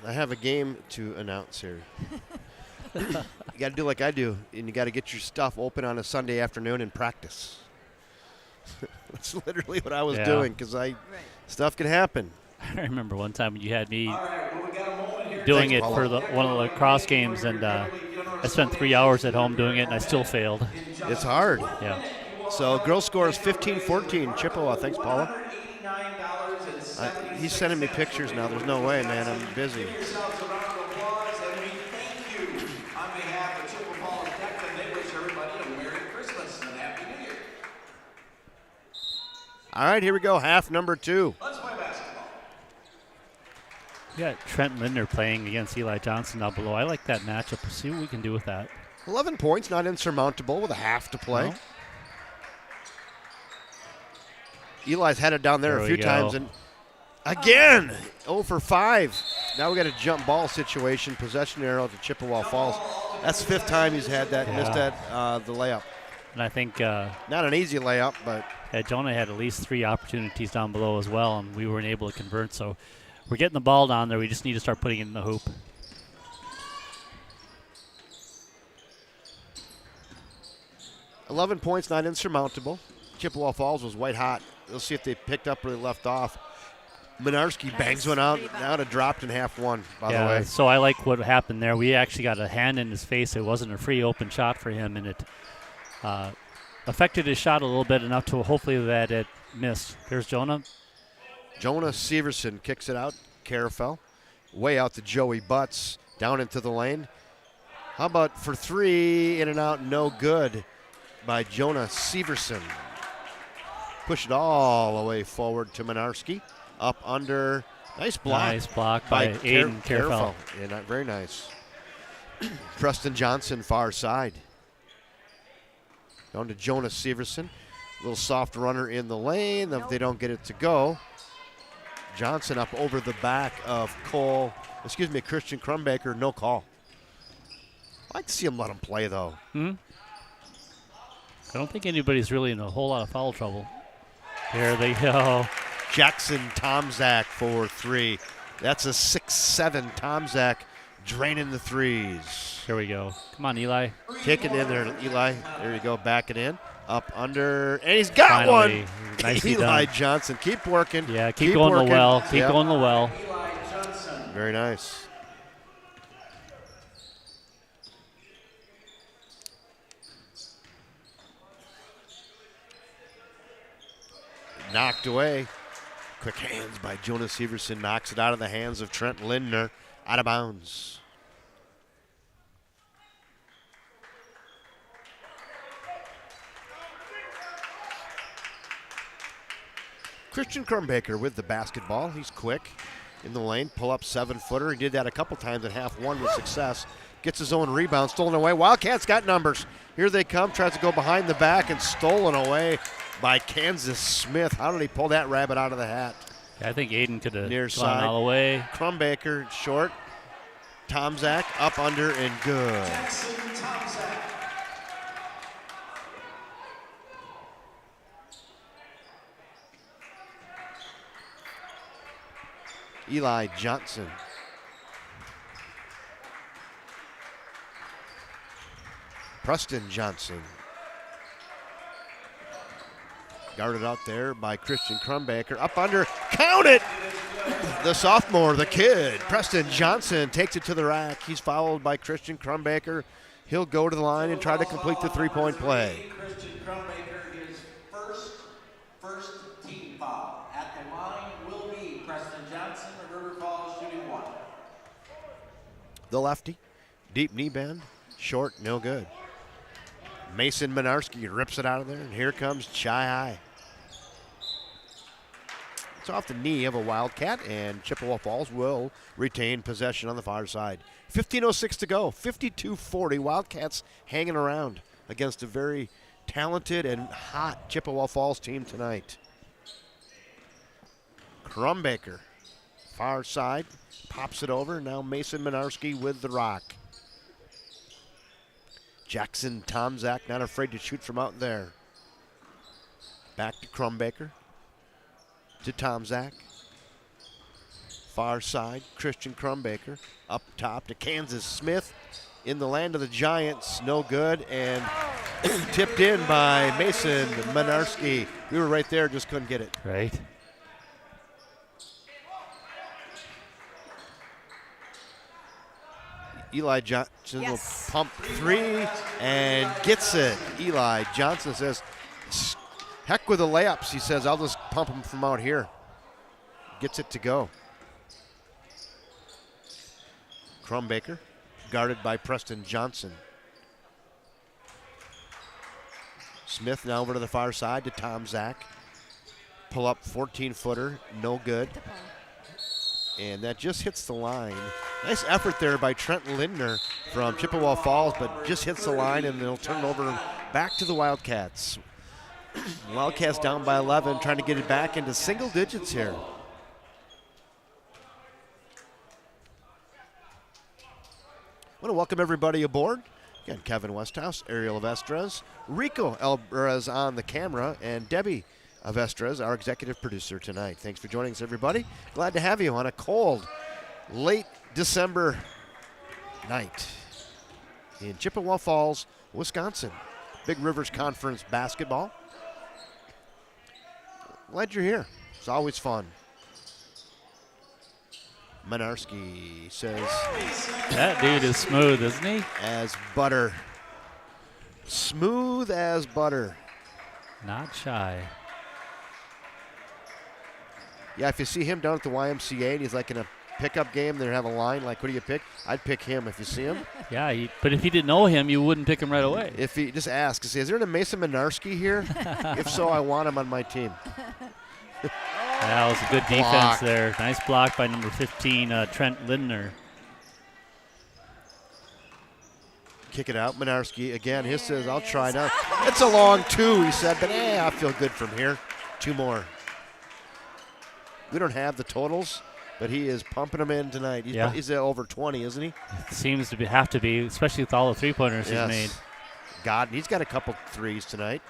I have a game to announce here. You got to do like I do, and you got to get your stuff open on a Sunday afternoon and practice. That's literally what I was doing because stuff can happen. I remember one time when you had me doing it for one of the lacrosse games, and I spent 3 hours at home doing it, and I still failed. It's hard. Yeah. So girls score is 15-14 Chippewa. Thanks, Paula. He's sending me pictures now. There's no way, man. I'm busy. All right, here we go. Half number 2. Let's play basketball. We got Trent Lindner playing against Eli Johnson down below. I like that matchup. See what we can do with that. 11 points, not insurmountable with a half to play. No. Eli's had it down there a few times. And again, 0 for 5. Now we got a jump ball situation, possession arrow to Chippewa Falls. That's the 5th time he's had that, missed that, the layup. And I think not an easy layup, but Jonah had at least 3 opportunities down below as well, and we weren't able to convert. So we're getting the ball down there. We just need to start putting it in the hoop. $11 points, not insurmountable. Chippewa Falls was white hot. We'll see if they picked up where they left off. Minarski bangs one out. Now it dropped in half one, by the way. So I like what happened there. We actually got a hand in his face. It wasn't a free open shot for him, and it affected his shot a little bit, enough to hopefully that it missed. There's Jonah. Jonah Severson kicks it out. Carafel. Way out to Joey Butts. Down into the lane. How about for 3? In and out, no good by Jonah Severson. Push it all the way forward to Minarski. Up under. Nice block. Nice block by Aiden Carafel. Yeah, not very nice. Preston Johnson, far side. Down to Jonah Severson. Little soft runner in the lane. If they don't get it to go. Johnson up over the back of Christian Crumbaker. No call. I like to see him let him play, though. I don't think anybody's really in a whole lot of foul trouble. Here they go. Jackson Tomczak for 3. That's a 6-7. Tomczak draining the threes. Here we go. Come on, Eli. Kick it in there, Eli. There you go. Back it in. Up, under, and he's got Finally. one. Nicely Eli done. Johnson. Keep working. Yeah, keep going working. the well. Keep Yep. going the well. Very nice. Knocked away. Quick hands by Jonas Severson. Knocks it out of the hands of Trent Lindner. Out of bounds. Christian Krumbaker with the basketball. He's quick in the lane. Pull up 7-footer. He did that a couple times in half one with success. Gets his own rebound. Stolen away. Wildcats got numbers. Here they come. Tries to go behind the back and stolen away by Kansas Smith. How did he pull that rabbit out of the hat? Yeah, I think Aiden could have Near gone side. all the way. Krumbaker short. Tomczak up, under, and good. Jackson Tomczak. Eli Johnson. Preston Johnson. Guarded out there by Christian Krumbaker. Up, under, count it! The sophomore, the kid, Preston Johnson, takes it to the rack. He's fouled by Christian Krumbaker. He'll go to the line and try to complete the three-point play. Christian Krumbaker, his first team foul. At the line will be Preston Johnson of River Falls, shooting 1. The lefty, deep knee bend, short, no good. Mason Minarski rips it out of there, and here comes Chi High. It's off the knee of a Wildcat, and Chippewa Falls will retain possession on the far side. 15:06 to go, 52-40. Wildcats hanging around against a very talented and hot Chippewa Falls team tonight. Krumbaker, far side, pops it over. Now Mason Minarski with the rock. Jackson Tomczak not afraid to shoot from out there. Back to Krumbaker. To Tomczak. Far side, Christian Krumbaker. Up top to Kansas Smith. In the land of the Giants, no good. And tipped in by Mason Minarski. We were right there, just couldn't get it. Right. Eli Johnson Yes. will pump 3 and gets it. Eli Johnson says, heck with the layups. He says, I'll just pump them from out here. Gets it to go. Krumbaker, guarded by Preston Johnson. Smith now over to the far side to Tomczak. Pull up 14-footer, no good. And that just hits the line. Nice effort there by Trent Lindner from Chippewa Falls, but just hits the line, and they'll turn it over back to the Wildcats. Wildcats down by 11, trying to get it back into single digits here. I want to welcome everybody aboard. Again, Kevin Westhouse, Ariel Avestres, Rico Alvarez on the camera, and Debbie Avestres, our executive producer tonight. Thanks for joining us, everybody. Glad to have you on a cold, late December night in Chippewa Falls, Wisconsin. Big Rivers Conference basketball. Glad you're here. It's always fun. Minarski says, That dude is smooth, isn't he? as butter. Smooth as butter. Not shy. Yeah, if you see him down at the YMCA and he's like in a pickup game, they have a line like, who do you pick? I'd pick him if you see him. Yeah, but if you didn't know him, you wouldn't pick him right away. If he just ask, say, is there a Mason Minarski here? If so, I want him on my team. That was a good defense Block. there. Nice block by number 15, Trent Lindner. Kick it out. Minarski again. He says, I'll try now. It's a long 2, he said, but I feel good from here. 2 more. We don't have the totals, but he is pumping them in tonight. He's at over 20, isn't he? Seems to have to be, especially with all the three-pointers he's made. God, he's got a couple threes tonight.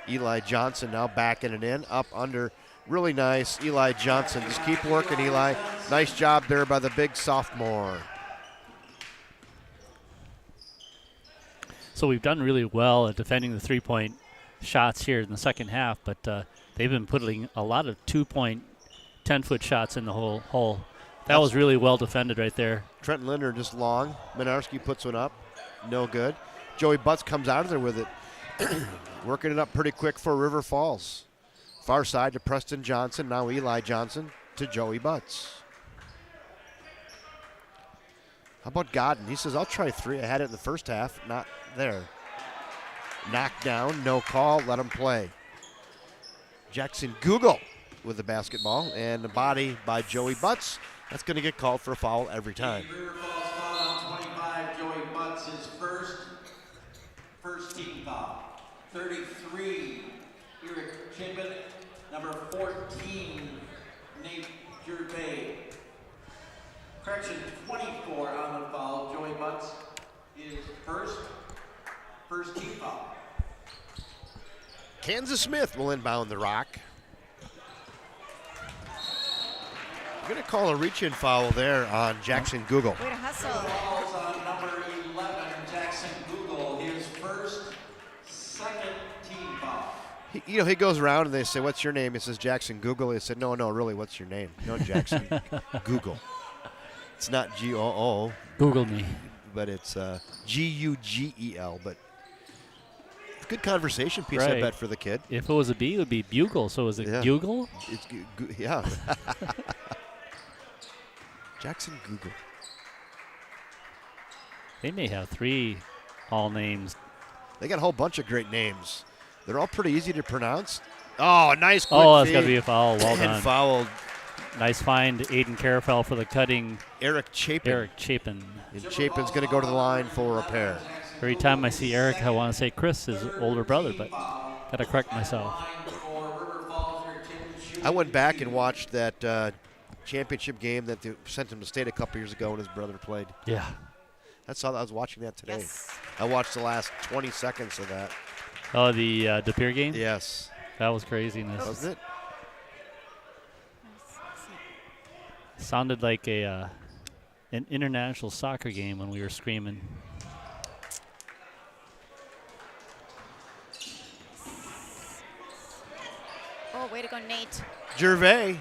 Eli Johnson now backing it in, up, under. Really nice, Eli Johnson. Just keep working, Eli. Nice job there by the big sophomore. So we've done really well at defending the three-point shots here in the second half, but they've been putting a lot of 2-point, 10-foot shots in the hole. That was really well defended right there. Trenton Linder just long. Minarski puts one up. No good. Joey Butts comes out of there with it. Working it up pretty quick for River Falls. Far side to Preston Johnson. Now Eli Johnson to Joey Butts. How about Godden? He says, I'll try three. I had it in the first half. Not there. Knocked down. No call. Let him play. Jackson Google with the basketball. And the body by Joey Butts. That's going to get called for a foul every time. River Falls foul on 25. Joey Butts, his first team foul. 33, Eric Chippewa. Number 14, Nate Gervais. Correction, 24 on the foul. Joey Butts is first team foul. Kansas Smith will inbound the rock. We're going to call a reach-in foul there on Jackson Google. Way to hustle. Fouls on number 11, Jackson Google, his second team foul. He goes around and they say, what's your name? He says, Jackson Google. He said, no, really, what's your name? No, Jackson Google. It's not G-O-O. Google me. But it's G-U-G-E-L. But good conversation piece, Right. I bet, for the kid. If it was a B, it would be bugle. So is it bugle? It's yeah. Jackson Google. They may have 3 all names. They got a whole bunch of great names. They're all pretty easy to pronounce. Oh, nice quick Oh, that's feed. got to be a foul. Well And done. fouled Nice find, Aiden Carafel for the cutting. Eric Chapin. Eric Chapin. And Chapin's going to go to the line for a pair. Every time I see Eric, I want to say Chris, his older brother, but got to correct myself. I went back and watched that championship game that they sent him to state a couple years ago and his brother played. Yeah. I was watching that today. Yes. I watched the last 20 seconds of that. Oh, the De Pere game? Yes. That was craziness. Wasn't it? Sounded like an international soccer game when we were screaming. Oh, way to go, Nate. Gervais.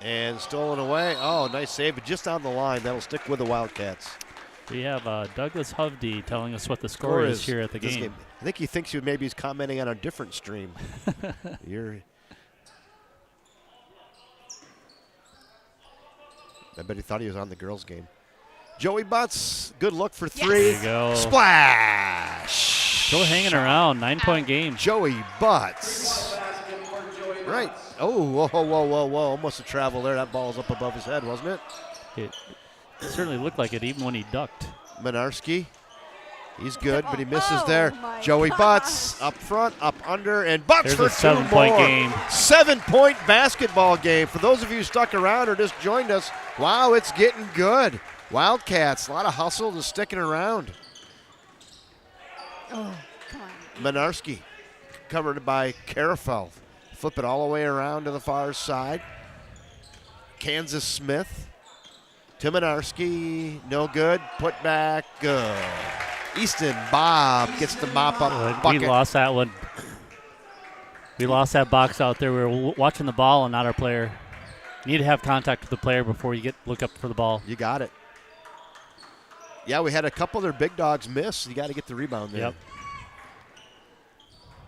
And stolen away. Oh, nice save, but just on the line. That'll stick with the Wildcats. We have Douglas Hovde telling us what the score is here at the this game. I think he thinks maybe he's commenting on a different stream. I bet he thought he was on the girls' game. Joey Butts, good look for three. There you go. Splash! Still hanging around, 9-point game. Joey Butts. Right. Oh, whoa. Almost a travel there. That ball's up above his head, wasn't it? It certainly looked like it even when he ducked. Minarski. He's good, but he misses Oh, there. my Joey gosh. Butts up front, up under, and Butts There's for a 2 7-point more. game. 7-point basketball game. For those of you who stuck around or just joined us, wow, it's getting good. Wildcats, a lot of hustle, just sticking around. Oh, come on. Minarski, covered by Carafel. Flip it all the way around to the far side. Kansas Smith to Minarski, no good. Put back, good. Easton Bob gets the mop up bucket. We lost that one. We lost that box out there. We were watching the ball and not our player. You need to have contact with the player before you look up for the ball. You got it. Yeah, we had a couple of their big dogs miss. You got to get the rebound there. Yep.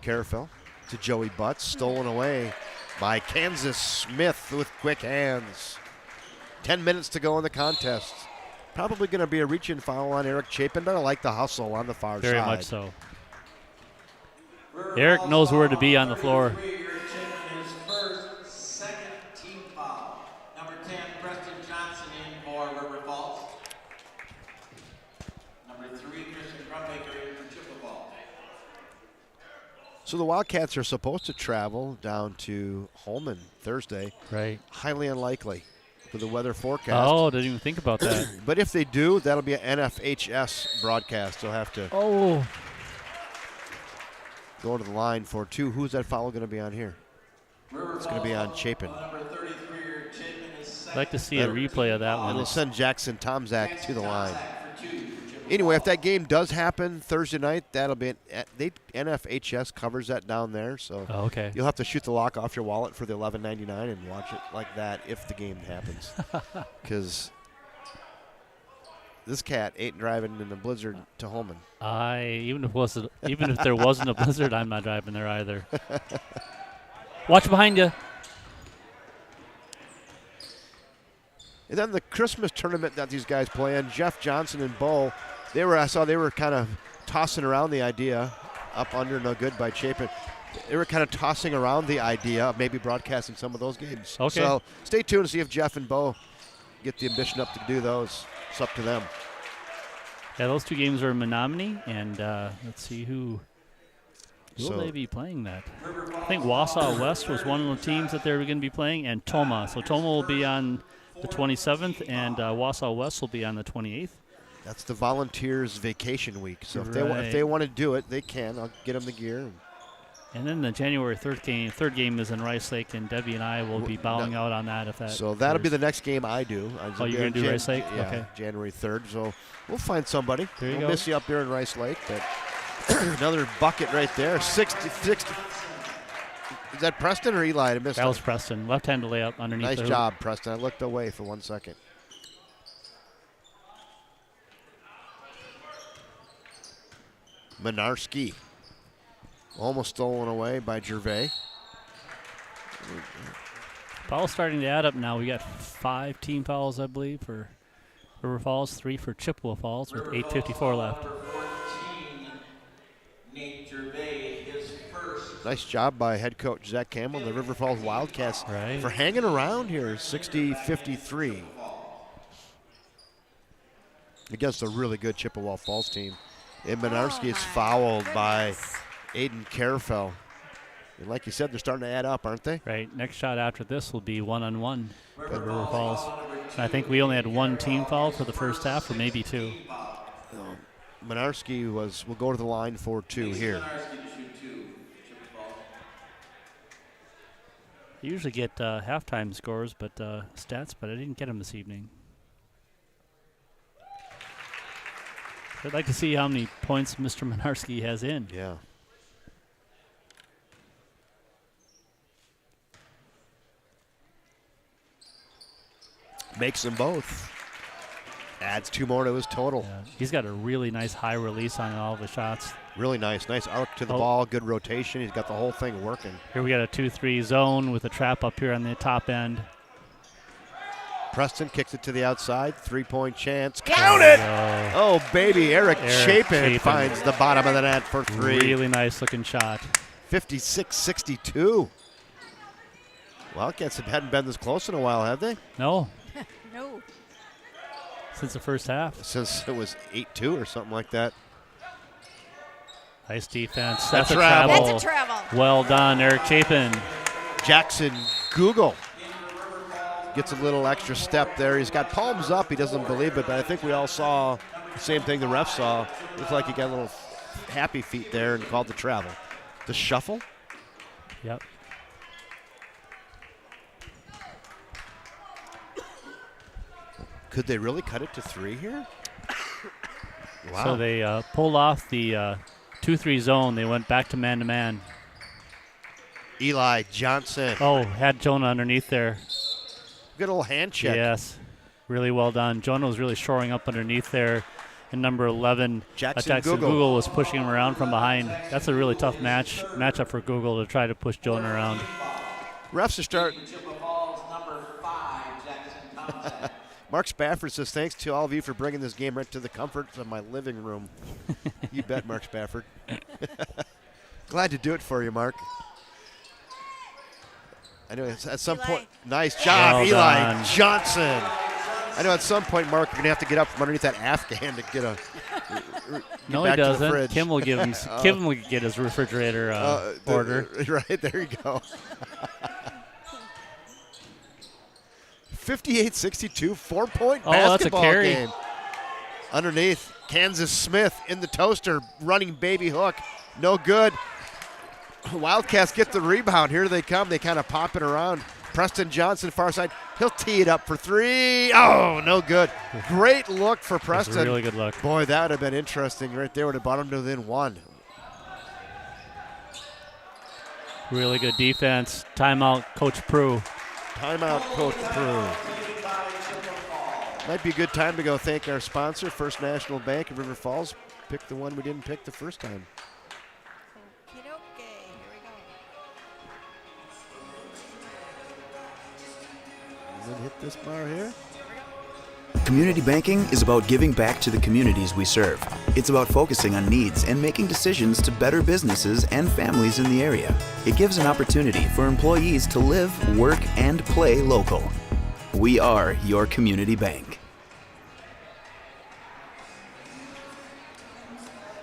Carafel to Joey Butts, stolen away by Kansas Smith with quick hands. 10 minutes to go in the contest. Probably going to be a reach-in foul on Eric Chapin, but I like the hustle on the far Very side. much so. Eric knows where to be on the floor. Second team foul. Number 10, Preston Johnson in for River Falls. Number 3, Christian Grumbaker in for Chippewa. So the Wildcats are supposed to travel down to Holman Thursday. Right. Highly unlikely for the weather forecast. Oh, didn't even think about that. But if they do, that'll be an NFHS broadcast. They'll have to. Oh. going to the line for 2. Who's that foul going to be on here? It's going to be on Chapin. I'd like to see a replay of that one. It'll send Jackson Tomzak to the line. Anyway, if that game does happen Thursday night, that'll be NFHS covers that down there, so okay. You'll have to shoot the lock off your wallet for the $11.99 and watch it like that if the game happens. Because this cat ain't driving in a blizzard to Holman. Even if there wasn't a blizzard, I'm not driving there either. Watch behind you. And then the Christmas tournament that these guys play in, Jeff Johnson and Bo, I saw they were kind of tossing around the idea, up under no good by Chapin. They were kind of tossing around the idea of maybe broadcasting some of those games. Okay. So stay tuned to see if Jeff and Bo get the ambition up to do those. It's up to them. Yeah, those 2 games are in Menominee, and let's see who will they be playing that. I think Wausau West was one of the teams that they were going to be playing, and Toma. So Toma will be on the 27th, and Wausau West will be on the 28th. That's the Volunteers vacation week. So if they want to do it, they can. I'll get them the gear. And then the January 3rd game is in Rice Lake, and Debbie and I will be bowing out on that. So that'll be the next game I do. You're going to do Rice Lake? Yeah, okay. January 3rd. So we'll find somebody. There you we'll go. miss you up there in Rice Lake. But another bucket right there. 60. Is that Preston or Eli? I missed that was Preston. Left-handed layup underneath. Nice job, Preston. I looked away for 1 second. Minarski. Almost stolen away by Gervais. Fouls starting to add up now. We got 5 team fouls, I believe, for River Falls, 3 for Chippewa Falls with 8:54 left. Nate Gervais, his first. Nice job by head coach Zach Campbell and the River Falls Wildcats for hanging around here, 60-53. Against a really good Chippewa Falls team. And Minarski is fouled by Aiden Carafel. And like you said, they're starting to add up, aren't they? Right. Next shot after this will be 1-on-1 for River Falls. And I think we only had 1 team foul for the first half, or maybe 2. Minarski will go to the line for 2 here. I usually get halftime scores, but stats, but I didn't get them this evening. I'd like to see how many points Mr. Minarski has in. Yeah. Makes them both. Adds 2 more to his total. Yeah. He's got a really nice high release on all of the shots. Really nice. Nice arc to the ball. Good rotation. He's got the whole thing working. Here we got a 2-3 zone with a trap up here on the top end. Preston kicks it to the outside. 3-point chance. Count it! Oh, baby. Eric Chapin finds the bottom of the net for 3. Really nice looking shot. 56-62. Wildcats hadn't been this close in a while, have they? No. No. Since the first half. Since it was 8-2 or something like that. Nice defense. That's a travel. That's a travel. Well done, Eric Chapin. Jackson Google gets a little extra step there. He's got palms up. He doesn't believe it, but I think we all saw the same thing the ref saw. Looked like he got a little happy feet there and called the travel. The shuffle? Yep. Could they really cut it to 3 here? Wow. So they pulled off the 2-3 zone. They went back to man-to-man. Eli Johnson. Oh, had Jonah underneath there. Good old hand check. Yes. Really well done. Jonah was really shoring up underneath there. And number 11, Jackson Google was pushing him around from behind. That's a really tough matchup for Google to try to push Jonah around. Refs are starting. Mark Spafford says, thanks to all of you for bringing this game right to the comforts of my living room. You bet, Mark Spafford. Glad to do it for you, Mark. I know at some point, nice job, Well Eli done. Johnson. I know at some point, Mark, you're going to have to get up from underneath that Afghan to get No, back he to the doesn't. fridge. Kim will give him. Kim will get his refrigerator order. Right, there you go. 58-62, 4-point Oh, that's a basketball carry. game. Underneath, Kansas Smith in the toaster, running baby hook. No good. Wildcats get the rebound. Here they come. They kind of pop it around. Preston Johnson, far side. He'll tee it up for three. Oh, no good. Great look for Preston. Really good look. Boy, that would have been interesting right there. Would have brought him to within one. Really good defense. Timeout, Coach Prue. Timeout, Coach Prue. Might be a good time to go thank our sponsor, First National Bank of River Falls. Pick the one we didn't pick the first time. Okey-dokey, here we go. And then hit this bar here. Community banking is about giving back to the communities we serve. It's about focusing on needs and making decisions to better businesses and families in the area. It gives an opportunity for employees to live, work, and play local. We are your community bank.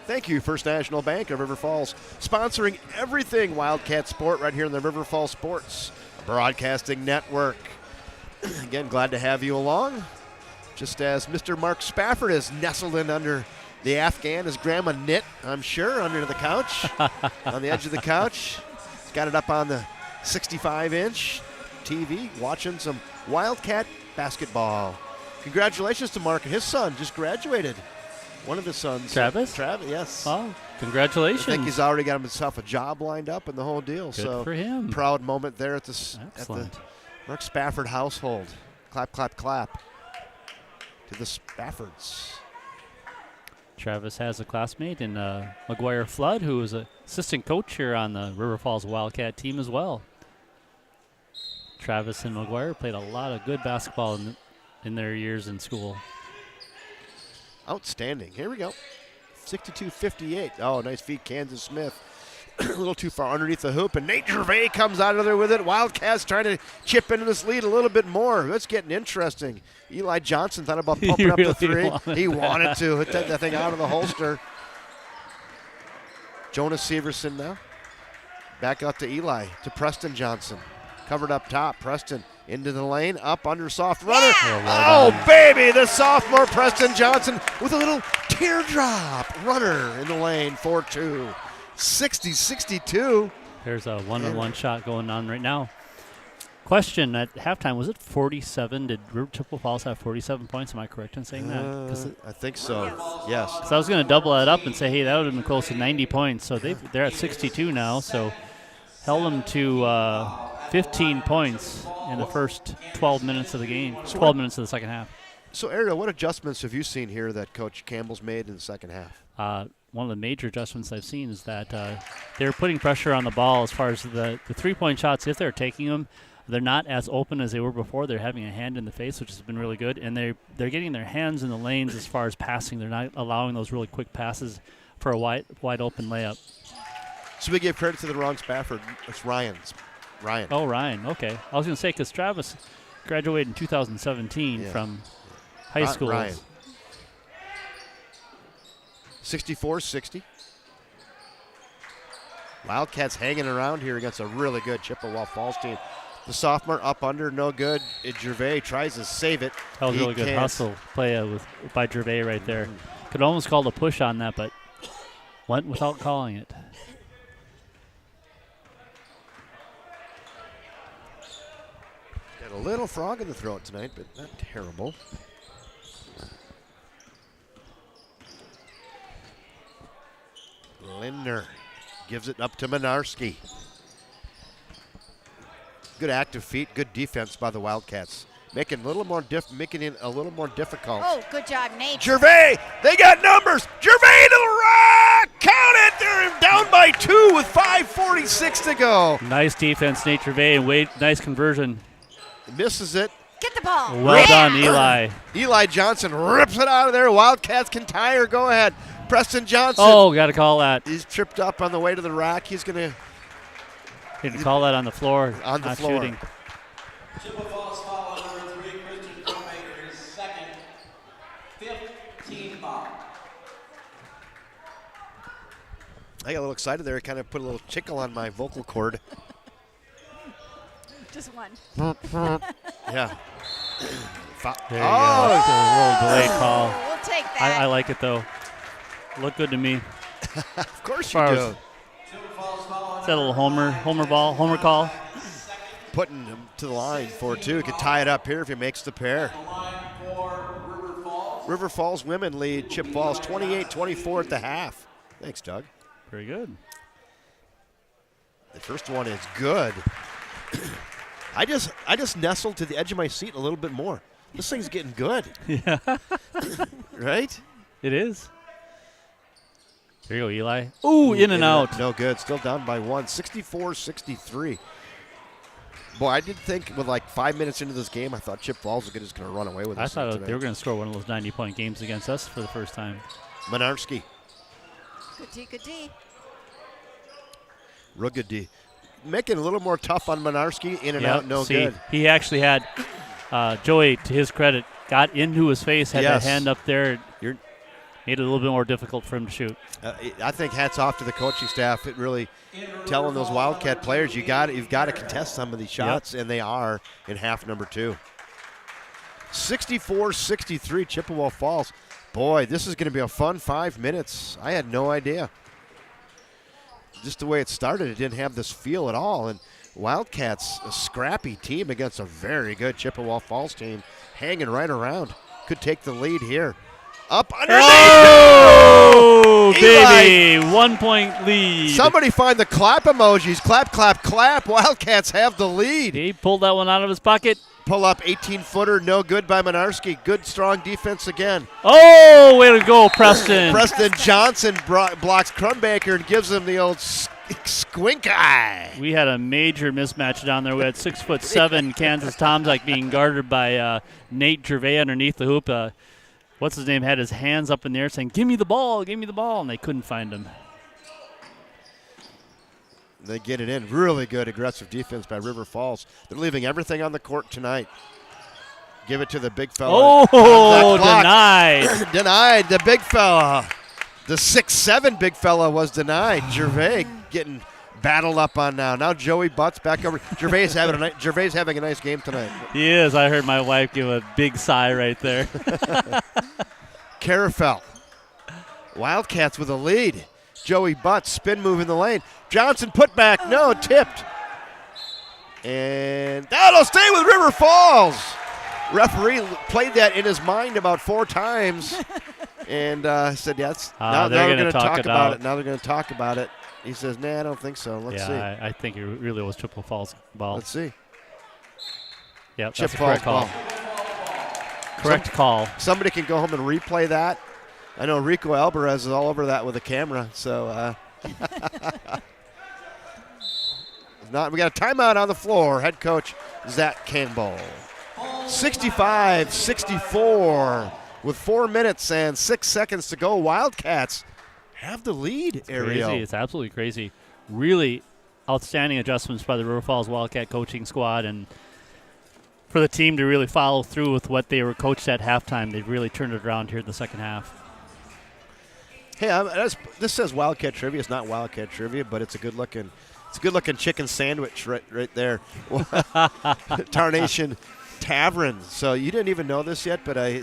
Thank you, First National Bank of River Falls, sponsoring everything Wildcat sport right here in the River Falls Sports Broadcasting Network. Again, glad to have you along. Just as Mr. Mark Spafford is nestled in under the Afghan, his grandma knit, I'm sure, under the couch, on the edge of the couch. He's got it up on the 65-inch TV, watching some Wildcat basketball. Congratulations to Mark and his son just graduated. One of his sons. Travis? Travis, yes. Oh, congratulations. I think he's already got himself a job lined up and the whole deal. Good so for him. Proud moment there at the Excellent. Mark Spafford household. Clap, clap, clap to the Spaffords. Travis has a classmate in McGuire Flood, who is an assistant coach here on the River Falls Wildcat team as well. Travis and McGuire played a lot of good basketball in their years in school. Outstanding. Here we go. 62-58. Oh, nice feed, Kansas Smith. A little too far underneath the hoop, and Nate Gervais comes out of there with it. Wildcats trying to chip into this lead a little bit more. That's getting interesting. Eli Johnson thought about pumping up the three. He wanted to hit that thing out of the holster. Jonas Severson now. Back out to Eli, to Preston Johnson. Covered up top. Preston into the lane, up under soft runner. Yeah. Oh, baby, the sophomore Preston Johnson with a little teardrop runner in the lane, 4-2. 60-62. There's a one-on-one shot going on right now. Question at halftime, was it 47? Did Chippewa Falls have 47 points? Am I correct in saying that? I think so, yes. Because I was going to double that up and say, hey, that would have been close to 90 points. So they're at 62 now, so held them to 15 points in the first 12 minutes of the game, 12 minutes of the second half. So, Ariel, what adjustments have you seen here that Coach Campbell's made in the second half? One of the major adjustments I've seen is that they're putting pressure on the ball as far as the three-point shots. If they're taking them, they're not as open as they were before. They're having a hand in the face, which has been really good, and they're getting their hands in the lanes as far as passing. They're not allowing those really quick passes for a wide open layup. So we give credit to the wrong Spafford. It's Ryan. Oh, Ryan. Okay. I was going to say because Travis graduated in 2017 from high school. Ryan. 64-60. Wildcats hanging around here against a really good Chippewa Falls team. The sophomore up under, no good. Gervais tries to save it. That was really good hustle play by Gervais right there. Could almost call the push on that, but went without calling it. Got a little frog in the throat tonight, but not terrible. Lindner gives it up to Minarski. Good active feet, good defense by the Wildcats. Making it a little more difficult. Oh, good job, Nate. Gervais, they got numbers. Gervais to the rack. Count it. They're down by 2 with 5:46 to go. Nice defense, Nate Gervais, and Wade, nice conversion. Misses it. Get the ball. Well done, Eli. Eli Johnson rips it out of there. Wildcats can tie or go ahead. Preston Johnson. Oh, got to call that. He's tripped up on the way to the rack. He's going to. Didn't call that on the floor. On the not floor. Shooting. Chippewa Falls foul on number 3, Christian Filmmaker, his second, 15 foul. I got a little excited there. It kind of put a little tickle on my vocal cord. Just one. Yeah. There you go. It's a little delayed call. We'll take that. I like it, though. Looked good to me. Of course you Far do. as- Chippewa Falls foul on Is that a little homer call? Putting him to the line for 2. He could tie it up here if he makes the pair. River Falls women lead Chip Falls 28-24 at the half. Thanks, Doug. Very good. The first one is good. I just nestled to the edge of my seat a little bit more. This thing's getting good. Yeah. Right? It is. Here you go, Eli. Ooh, in and out. No good. Still down by 1. 64-63. Boy, I did think with like 5 minutes into this game, I thought Chip Falls was just going to run away with I this. thought they were going to score one of those 90-point games against us for the first time. Menarski. Good D. Real good D. Making it a little more tough on Menarski. In and out, no good. He actually had Joey, to his credit, got into his face, had that hand up there. Made it a little bit more difficult for him to shoot. I think hats off to the coaching staff. It really telling those Wildcat players you've got to contest some of these shots, and they are in half number 2. 64-63 Chippewa Falls. Boy, this is going to be a fun 5 minutes. I had no idea. Just the way it started, it didn't have this feel at all. And Wildcats, a scrappy team against a very good Chippewa Falls team, hanging right around. Could take the lead here. Up underneath. Oh, baby. 1 point lead. Somebody find the clap emojis. Clap, clap, clap. Wildcats have the lead. He pulled that one out of his pocket. Pull up 18-footer. No good by Menarski. Good, strong defense again. Oh, way to go, Preston. Preston Johnson blocks Crumbaker and gives him the old squink eye. We had a major mismatch down there. We had 6'7" Kansas Tomzak being guarded by Nate Gervais underneath the hoop. What's his name had his hands up in the air saying, give me the ball, and they couldn't find him. They get it in. Really good aggressive defense by River Falls. They're leaving everything on the court tonight. Give it to the big fella. Oh, denied. Denied. The big fella. The 6'7" big fella was denied. Gervais getting battled up on now. Now Joey Butts back over. Gervais having a nice game tonight. He is. I heard my wife give a big sigh right there. Carafel. Wildcats with a lead. Joey Butts spin move in the lane. Johnson put back. No, tipped. And that'll stay with River Falls. Referee played that in his mind about 4 times and said, yes. Now they're going to talk about it. Now they're going to talk about it. He says, nah, I don't think so. Let's see. I think it really was Chippewa Falls ball. Let's see. Yep, Chip that's a correct Falls call. Correct call. Somebody can go home and replay that. I know Rico Alvarez is all over that with a camera. So we got a timeout on the floor. Head coach Zach Campbell. 65-64 with 4 minutes and 6 seconds to go. Wildcats have the lead, Ariel. Crazy. It's absolutely crazy. Really outstanding adjustments by the River Falls Wildcat coaching squad, and for the team to really follow through with what they were coached at halftime. They've really turned it around here in the second half. Hey, this says Wildcat Trivia. It's not Wildcat Trivia, but it's a good-looking chicken sandwich right there. Tarnation Tavern. So you didn't even know this yet, but I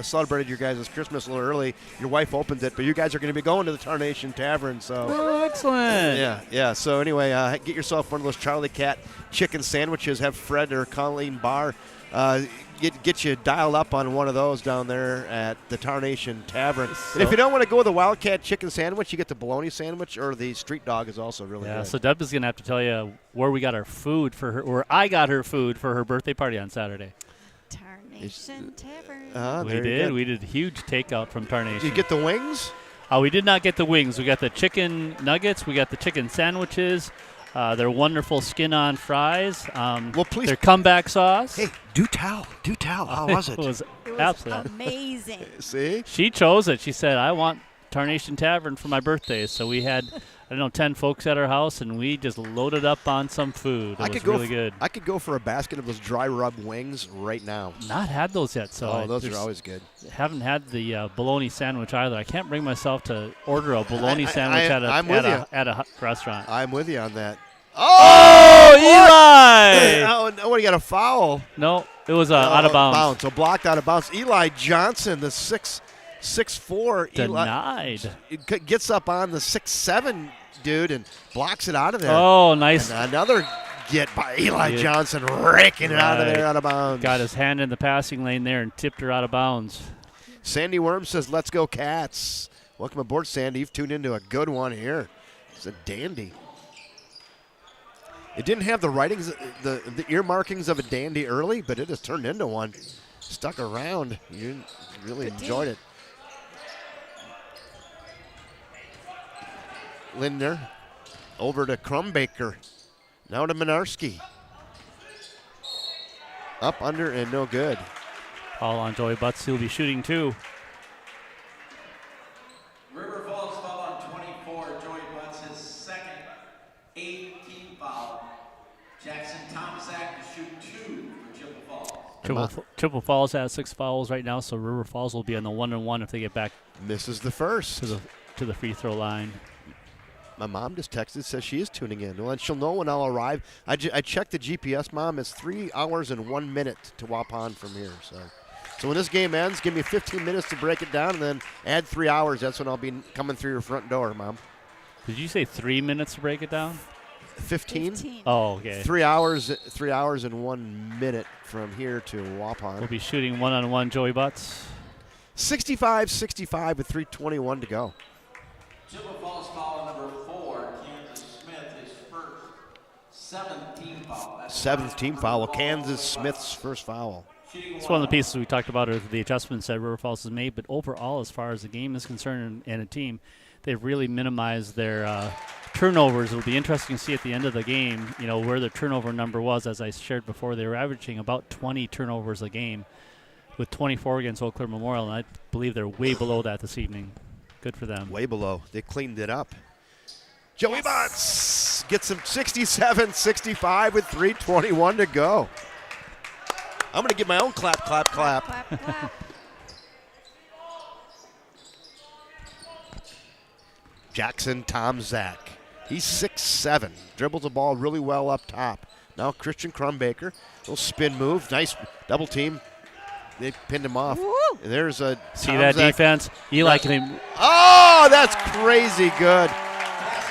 celebrated your guys' Christmas a little early. Your wife opened it, but you guys are going to be going to the Tarnation Tavern. So excellent. Yeah. So anyway, get yourself one of those Charlie Cat chicken sandwiches. Have Fred or Colleen Barr get you dialed up on one of those down there at the Tarnation Tavern. And if you don't want to go with the Wildcat chicken sandwich, you get the bologna sandwich, or the street dog is also really good. Yeah, so Deb is going to have to tell you where we got our food for her, or I got her food for her birthday party on Saturday. Tarnation Tavern. We did huge takeout from Tarnation. Did you get the wings? We did not get the wings. We got the chicken nuggets. We got the chicken sandwiches. Their wonderful skin-on fries. Please. Their comeback sauce. Hey, do tell. How was it? It was absolutely amazing. See? She chose it. She said, I want Tarnation Tavern for my birthday. So we had, 10 folks at our house, and we just loaded up on some food. It was really good. I could go for a basket of those dry rub wings right now. Not had those yet. So those are always good. Haven't had the bologna sandwich either. I can't bring myself to order a bologna sandwich at a restaurant. I'm with you on that. Oh, Eli! What, you got a foul? No, it was out of bounds. So blocked out of bounds. Eli Johnson, the 6'4". Denied. Eli, gets up on the 6'7" dude, and blocks it out of there. Oh, nice. And another get by Eli Johnson, raking it out of there, out of bounds. Got his hand in the passing lane there and tipped her out of bounds. Sandy Worm says, let's go Cats. Welcome aboard, Sandy. You've tuned into a good one here. It's a dandy. It didn't have the writings, the ear markings of a dandy early, but it has turned into one. Stuck around. You really enjoyed it. Lindner over to Crumbaker. Now to Minarski. Up, under, and no good. All on Joey Butts. He'll be shooting too. River Falls foul on 24. Joey Butts, his second 8th team foul. Jackson Tomczak to shoot 2 for Chippewa Falls. Chippewa Falls has 6 fouls right now, so River Falls will be on the 1-1 if they get back. Misses the first. To the free throw line. My mom just texted, says she is tuning in. Well, and she'll know when I'll arrive. I checked the GPS, Mom. It's 3 hours and 1 minute to Waupun from here. So when this game ends, give me 15 minutes to break it down, and then add 3 hours. That's when I'll be coming through your front door, Mom. Did you say 3 minutes to break it down? 15? Oh, okay. 3 hours and 1 minute from here to Waupun. We'll be shooting 1-on-1 Joey Butts. 65-65 with 3:21 to go. Chippewa Falls foul number 4. Kansas Smith, his first 7th team foul. Seventh team foul. Kansas Smith's first foul. It's one of the pieces we talked about are the adjustments that River Falls has made, but overall, as far as the game is concerned and a team, they've really minimized their turnovers. It'll be interesting to see at the end of the game, where their turnover number was. As I shared before, they were averaging about 20 turnovers a game with 24 against Eau Claire Memorial, and I believe they're way below that this evening. Good for them. Way below. They cleaned it up. Joey Butts gets him 67-65 with 3:21 to go. I'm going to give my own clap, clap, clap. Clap, clap. Jackson Tomczak. He's 6'7". Dribbles the ball really well up top. Now Christian Crumbaker. Little spin move. Nice double team. They pinned him off. Woo! And there's a See that defense? Eli can. Oh, that's crazy good.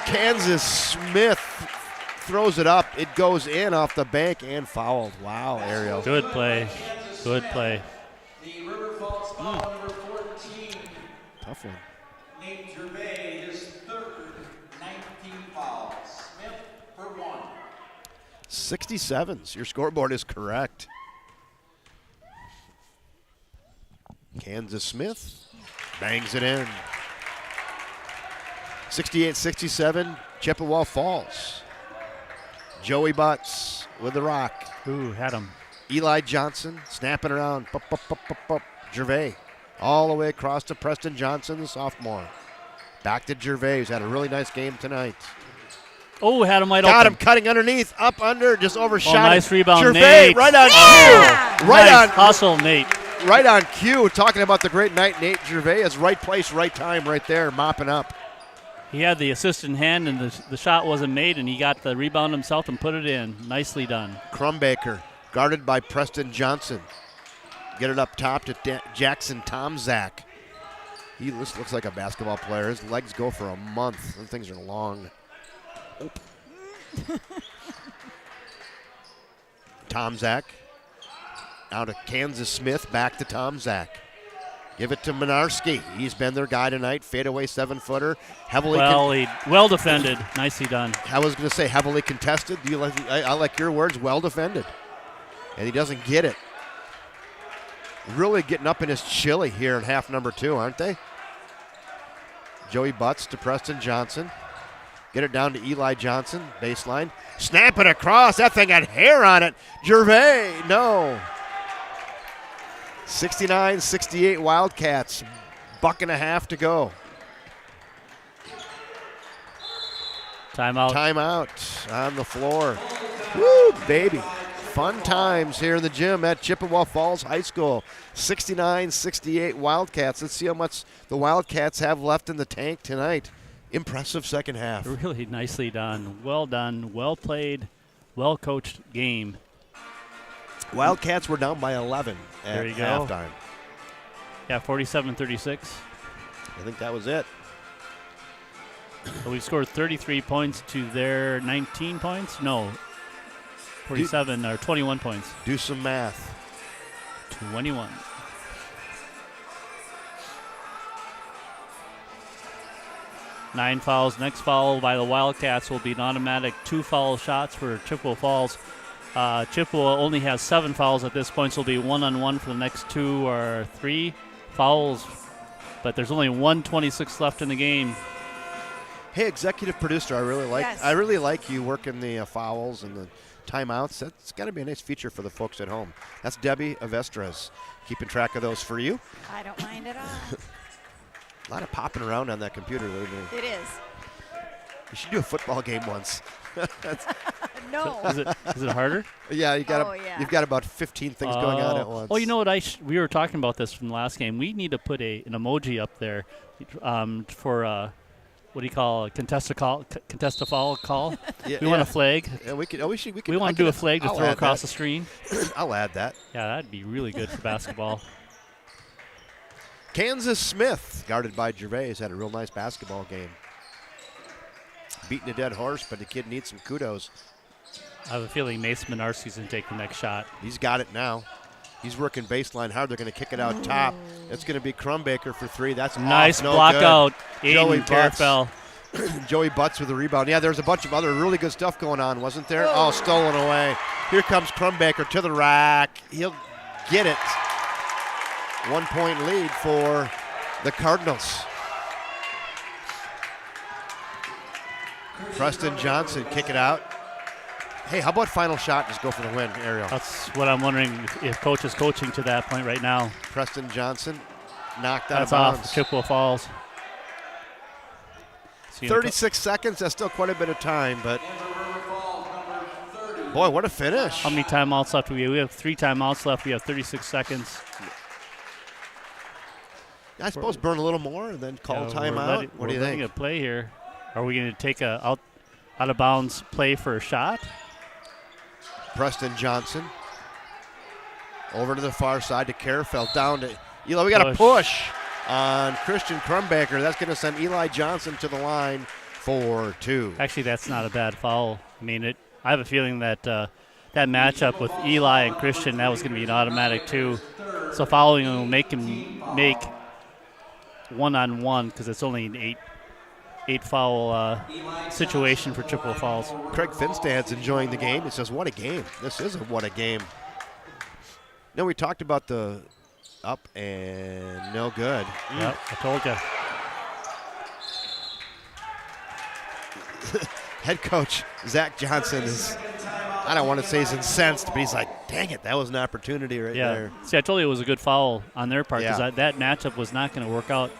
Kansas Smith throws it up. It goes in off the bank and fouled. Wow, Ariel. Good play. Good play. The River Falls foul number 14. Tough one. Nate Gervais, his 3rd 19 foul. Smith for 1. 67s. Your scoreboard is correct. Kansas Smith bangs it in. 68-67, Chippewa Falls. Joey Butts with the rock. Ooh, had him. Eli Johnson snapping around. Gervais all the way across to Preston Johnson, the sophomore. Back to Gervais, who's had a really nice game tonight. Oh, had him wide Got open. him cutting underneath, up under, just overshot. Oh, nice rebound, Gervais, Nate. right on Yeah! cue. Right Nice on hustle, Nate. Right on cue, talking about the great night, Nate Gervais. Right place, right time, right there, mopping up. He had the assist in hand, and the shot wasn't made, and he got the rebound himself and put it in. Nicely done. Crumbaker, guarded by Preston Johnson. Get it up top to Jackson Tomczak. He looks like a basketball player. His legs go for a month. Those things are long. Tomczak. Out of Kansas Smith, back to Tomczak. Give it to Minarski. He's been their guy tonight. Fadeaway 7-footer. Well defended. Nicely done. I was going to say heavily contested. I like your words. Well defended. And he doesn't get it. Really getting up in his chili here in half number 2, aren't they? Joey Butts to Preston Johnson. Get it down to Eli Johnson. Baseline. Snap it across. That thing had hair on it. Gervais. No. 69-68 Wildcats. Buck and a half to go. Timeout. Timeout on the floor. Woo, baby. Fun times here in the gym at Chippewa Falls High School. 69-68 Wildcats. Let's see how much the Wildcats have left in the tank tonight. Impressive second half. Really nicely done. Well done. Well played. Well coached game. Wildcats were down by 11 at halftime. Yeah, 47-36. I think that was it. So we've scored 33 points to their 19 points. No, 47 or 21 points. Do some math. 21. Nine fouls. Next foul by the Wildcats will be an automatic 2 foul shots for Chippewa Falls. Chippewa only has 7 fouls at this point, so it'll be 1-on-1 for the next 2 or 3 fouls. But there's only 1:26 left in the game. Hey, executive producer, I really like you working the fouls and the timeouts. That's got to be a nice feature for the folks at home. That's Debbie Avestras keeping track of those for you. I don't mind at all. A lot of popping around on that computer. It is. You should do a football game once. No. Is it harder? Yeah, you've got about 15 things going on at once. Oh, you know what? We were talking about this from the last game. We need to put an emoji up there for what do you call a contest a foul call? Yeah, we want a flag. Yeah, we We want to do a flag to throw across the screen. I'll add that. Yeah, that'd be really good for basketball. Kansas Smith, guarded by Gervais, had a real nice basketball game. Beating a dead horse, but the kid needs some kudos. I have a feeling Mason Minarski's going to take the next shot. He's got it now. He's working baseline hard. They're going to kick it out top. It's going to be Crumbaker for 3. That's nice off, no block good. out. Joey Aiden Terfel. Joey Butts with the rebound. Yeah, there's a bunch of other really good stuff going on, wasn't there? Oh, stolen away. Here comes Crumbaker to the rack. He'll get it. 1 point lead for the Cardinals. Preston Johnson kick it out. Hey, how about final shot? Just go for the win, Ariel. That's what I'm wondering if coach is coaching to that point right now. Preston Johnson knocked out That's of bounds. off Chippewa Falls. 36 seconds. That's still quite a bit of time, but boy, what a finish. How many timeouts left do we have? We have 3 timeouts left. We have 36 seconds. I suppose burn a little more and then call timeout. What do you think? We're letting it play here. Are we going to take a out of bounds play for a shot? Preston Johnson over to the far side to Carefeld, down to Eli. We got a push on Christian Crumbaker. That's going to send Eli Johnson to the line for 2. Actually, that's not a bad foul. I mean, I have a feeling that that matchup with Eli and Christian, that was going to be an automatic 2. So fouling will make him make 1-on-1 because it's only an 8 foul situation for Chippewa Falls. Craig Finstad's enjoying the game. He says, what a game. This is what a game. Now we talked about the up and no good. Yep, I told you. Head coach Zach Johnson is, I don't want to say he's incensed, but he's like, dang it, that was an opportunity right there. See, I told you it was a good foul on their part because that matchup was not going to work out,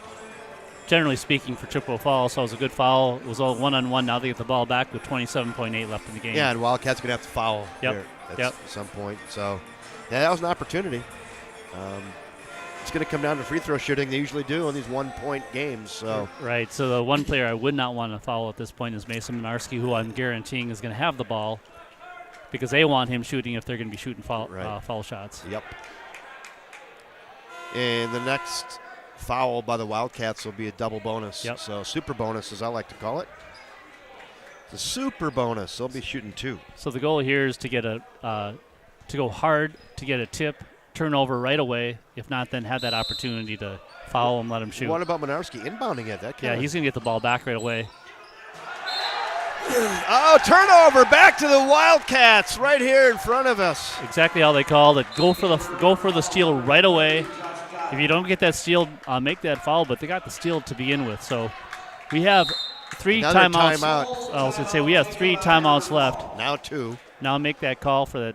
generally speaking, for Chippewa Falls. So it was a good foul. It was all 1-on-1. Now they get the ball back with 27.8 left in the game. Yeah, and Wildcats going to have to foul here at some point. So, yeah, that was an opportunity. It's going to come down to free throw shooting. They usually do in these 1-point games. So right. So the one player I would not want to foul at this point is Mason Minarski, who I'm guaranteeing is going to have the ball because they want him shooting if they're going to be shooting foul shots. Yep. And the next foul by the Wildcats will be a double bonus. Yep. So super bonus, as I like to call it. The super bonus. They'll be shooting 2. So the goal here is to get to go hard, to get a tip, turnover right away. If not, then have that opportunity to foul and let him shoot. What about Minarski inbounding it? He's going to get the ball back right away. Oh, turnover back to the Wildcats right here in front of us. Exactly how they called it. Go for the steal right away. If you don't get that steal, make that foul. But they got the steal to begin with. So we have 3 timeouts. I was going to say we have 3 timeouts left. Now 2. Now make that call for that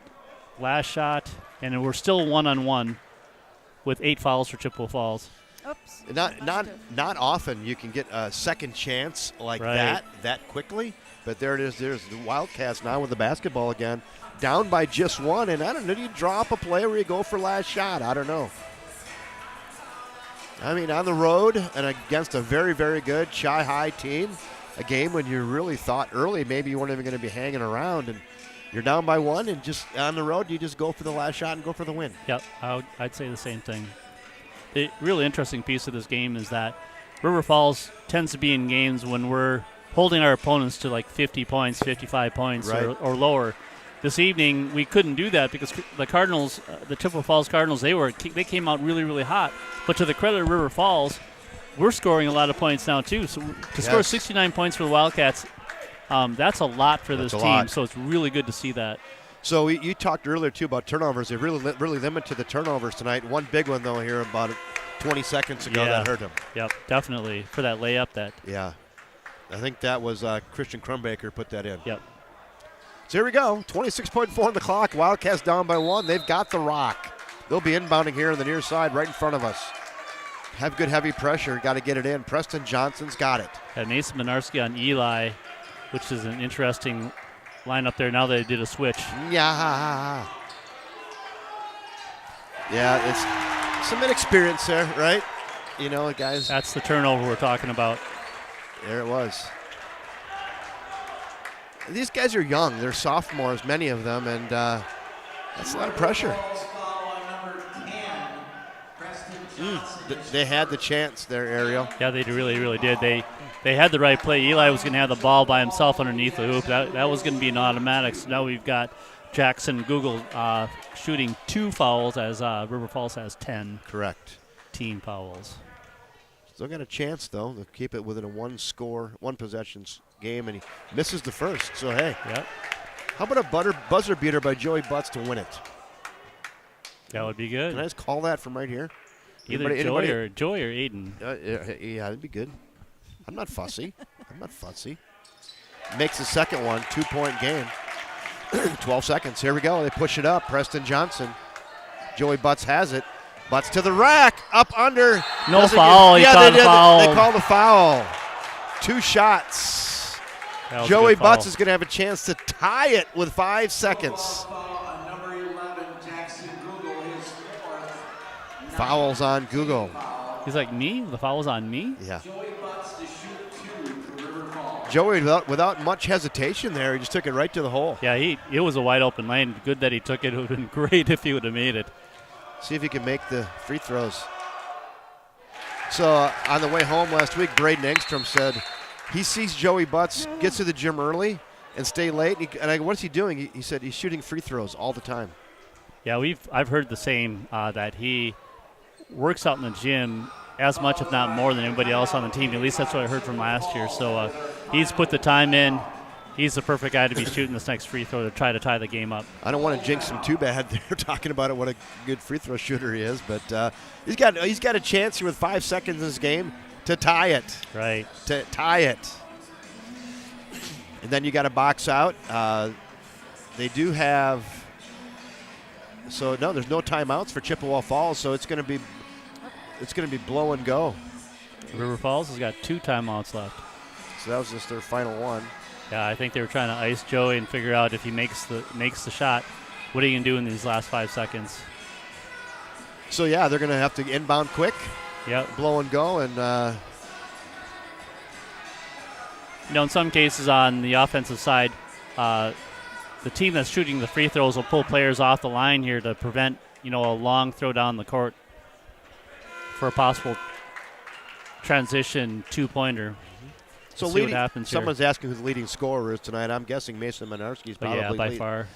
last shot. And we're still 1-on-1 with 8 fouls for Chippewa Falls. Oops. Not often you can get a second chance like that quickly. But there it is. There's the Wildcats now with the basketball again. Down by just 1. And I don't know, do you draw up a play where you go for last shot? I don't know. I mean, on the road and against a very, very good Chi-High team, a game when you really thought early maybe you weren't even going to be hanging around. And you're down by 1, and just on the road, you just go for the last shot and go for the win. Yep, I'd say the same thing. The really interesting piece of this game is that River Falls tends to be in games when we're holding our opponents to like 50 points, 55 points, Right. or lower. This evening, we couldn't do that because the Cardinals, the Chippewa Falls Cardinals, they came out really, really hot. But to the credit of River Falls, we're scoring a lot of points now too. So to score 69 points for the Wildcats, that's a lot for this team. So it's really good to see that. So you talked earlier too about turnovers. They really limited the turnovers tonight. One big one though here about 20 seconds ago that hurt them. Yep, definitely for that layup. Yeah, I think that was Christian Crumbaker put that in. Yep. So here we go. 26.4 on the clock. Wildcats down by 1. They've got the rock. They'll be inbounding here on the near side, right in front of us. Have good heavy pressure. Got to get it in. Preston Johnson's got it. And Mason Minarski on Eli, which is an interesting lineup there. Now they did a switch. Yeah. Yeah, it's some inexperience there, right? You know, guys. That's the turnover we're talking about. There it was. These guys are young. They're sophomores, many of them, and that's a lot of pressure. They had the chance there, Ariel. Yeah, they really, really did. They had the right play. Eli was going to have the ball by himself underneath the hoop. That was going to be an automatic. So now we've got Jackson Google shooting 2 fouls as River Falls has 10. Correct. Team fouls. Still got a chance, though, to keep it within a one possessions game, and he misses the first. So, hey. Yep. How about a buzzer beater by Joey Butts to win it? That would be good. Can I just call that from right here? Either Joy or Aiden. Yeah, that'd be good. I'm not fussy. Makes the second one, 2-point game. 12 seconds. Here we go. They push it up. Preston Johnson. Joey Butts has it. Butts to the rack. Up under. No foul. He called a foul. They called a foul. 2 shots. Joey Butts is going to have a chance to tie it with 5 seconds. Fouls on Google. He's like, me? The foul's on me? Yeah. Joey, without much hesitation there, he just took it right to the hole. Yeah, it was a wide open lane. Good that he took it. It would have been great if he would have made it. See if he can make the free throws. So on the way home last week, Braden Engstrom said he sees Joey Butts, gets to the gym early and stay late. And I go, what's he doing? He said he's shooting free throws all the time. Yeah, I've heard the same, that he works out in the gym as much, if not more, than anybody else on the team. At least that's what I heard from last year. So he's put the time in. He's the perfect guy to be shooting this next free throw to try to tie the game up. I don't want to jinx him too bad. They're talking about it, what a good free throw shooter he is. But he's got a chance here with 5 seconds in this game to tie it. Right. To tie it. And then you got to box out. They do have – so, no, there's no timeouts for Chippewa Falls, so it's going to be blow and go. River Falls has got 2 timeouts left. So that was just their final one. Yeah, I think they were trying to ice Joey and figure out if he makes the shot, what are you going to do in these last 5 seconds? So, yeah, they're going to have to inbound quick. Yep. Blow and go. And in some cases on the offensive side, the team that's shooting the free throws will pull players off the line here to prevent, a long throw down the court for a possible transition 2-pointer. So see what happens here. Someone's asking who the leading scorer is tonight. I'm guessing Mason Minarski is probably by far.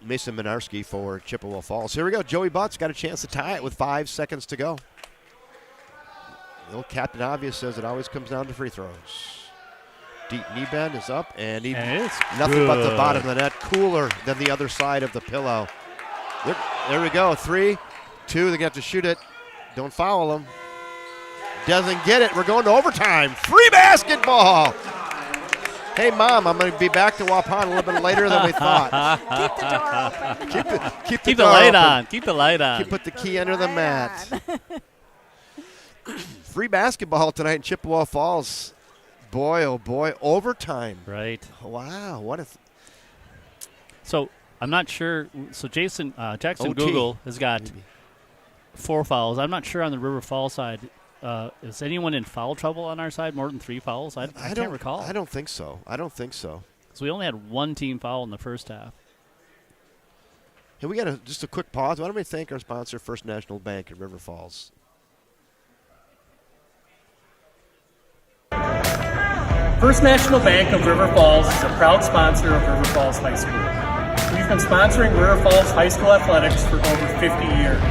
Mason Minarski for Chippewa Falls. Here we go. Joey Butts got a chance to tie it with 5 seconds to go. The old Captain Obvious says it always comes down to free throws. Deep knee bend is up, and it's nothing but the bottom of the net. Cooler than the other side of the pillow. There we go. 3, 2. They're going to have to shoot it. Don't foul them. Doesn't get it. We're going to overtime. Free basketball. Hey, Mom, I'm going to be back to Waupun a little bit later than we thought. Keep the door open. Keep the light on. Keep the light on. Put the key under the mat. Free basketball tonight in Chippewa Falls. Boy, oh boy, overtime. Right. Wow, what if? So I'm not sure. So Jackson OT. Google has got 4 fouls. I'm not sure on the River Falls side. Is anyone in foul trouble on our side? More than 3 fouls? I can't recall. I don't think so. So we only had 1 team foul in the first half. Hey, we got just a quick pause. Why don't we thank our sponsor, First National Bank in River Falls. First National Bank of River Falls is a proud sponsor of River Falls High School. We've been sponsoring River Falls High School athletics for over 50 years.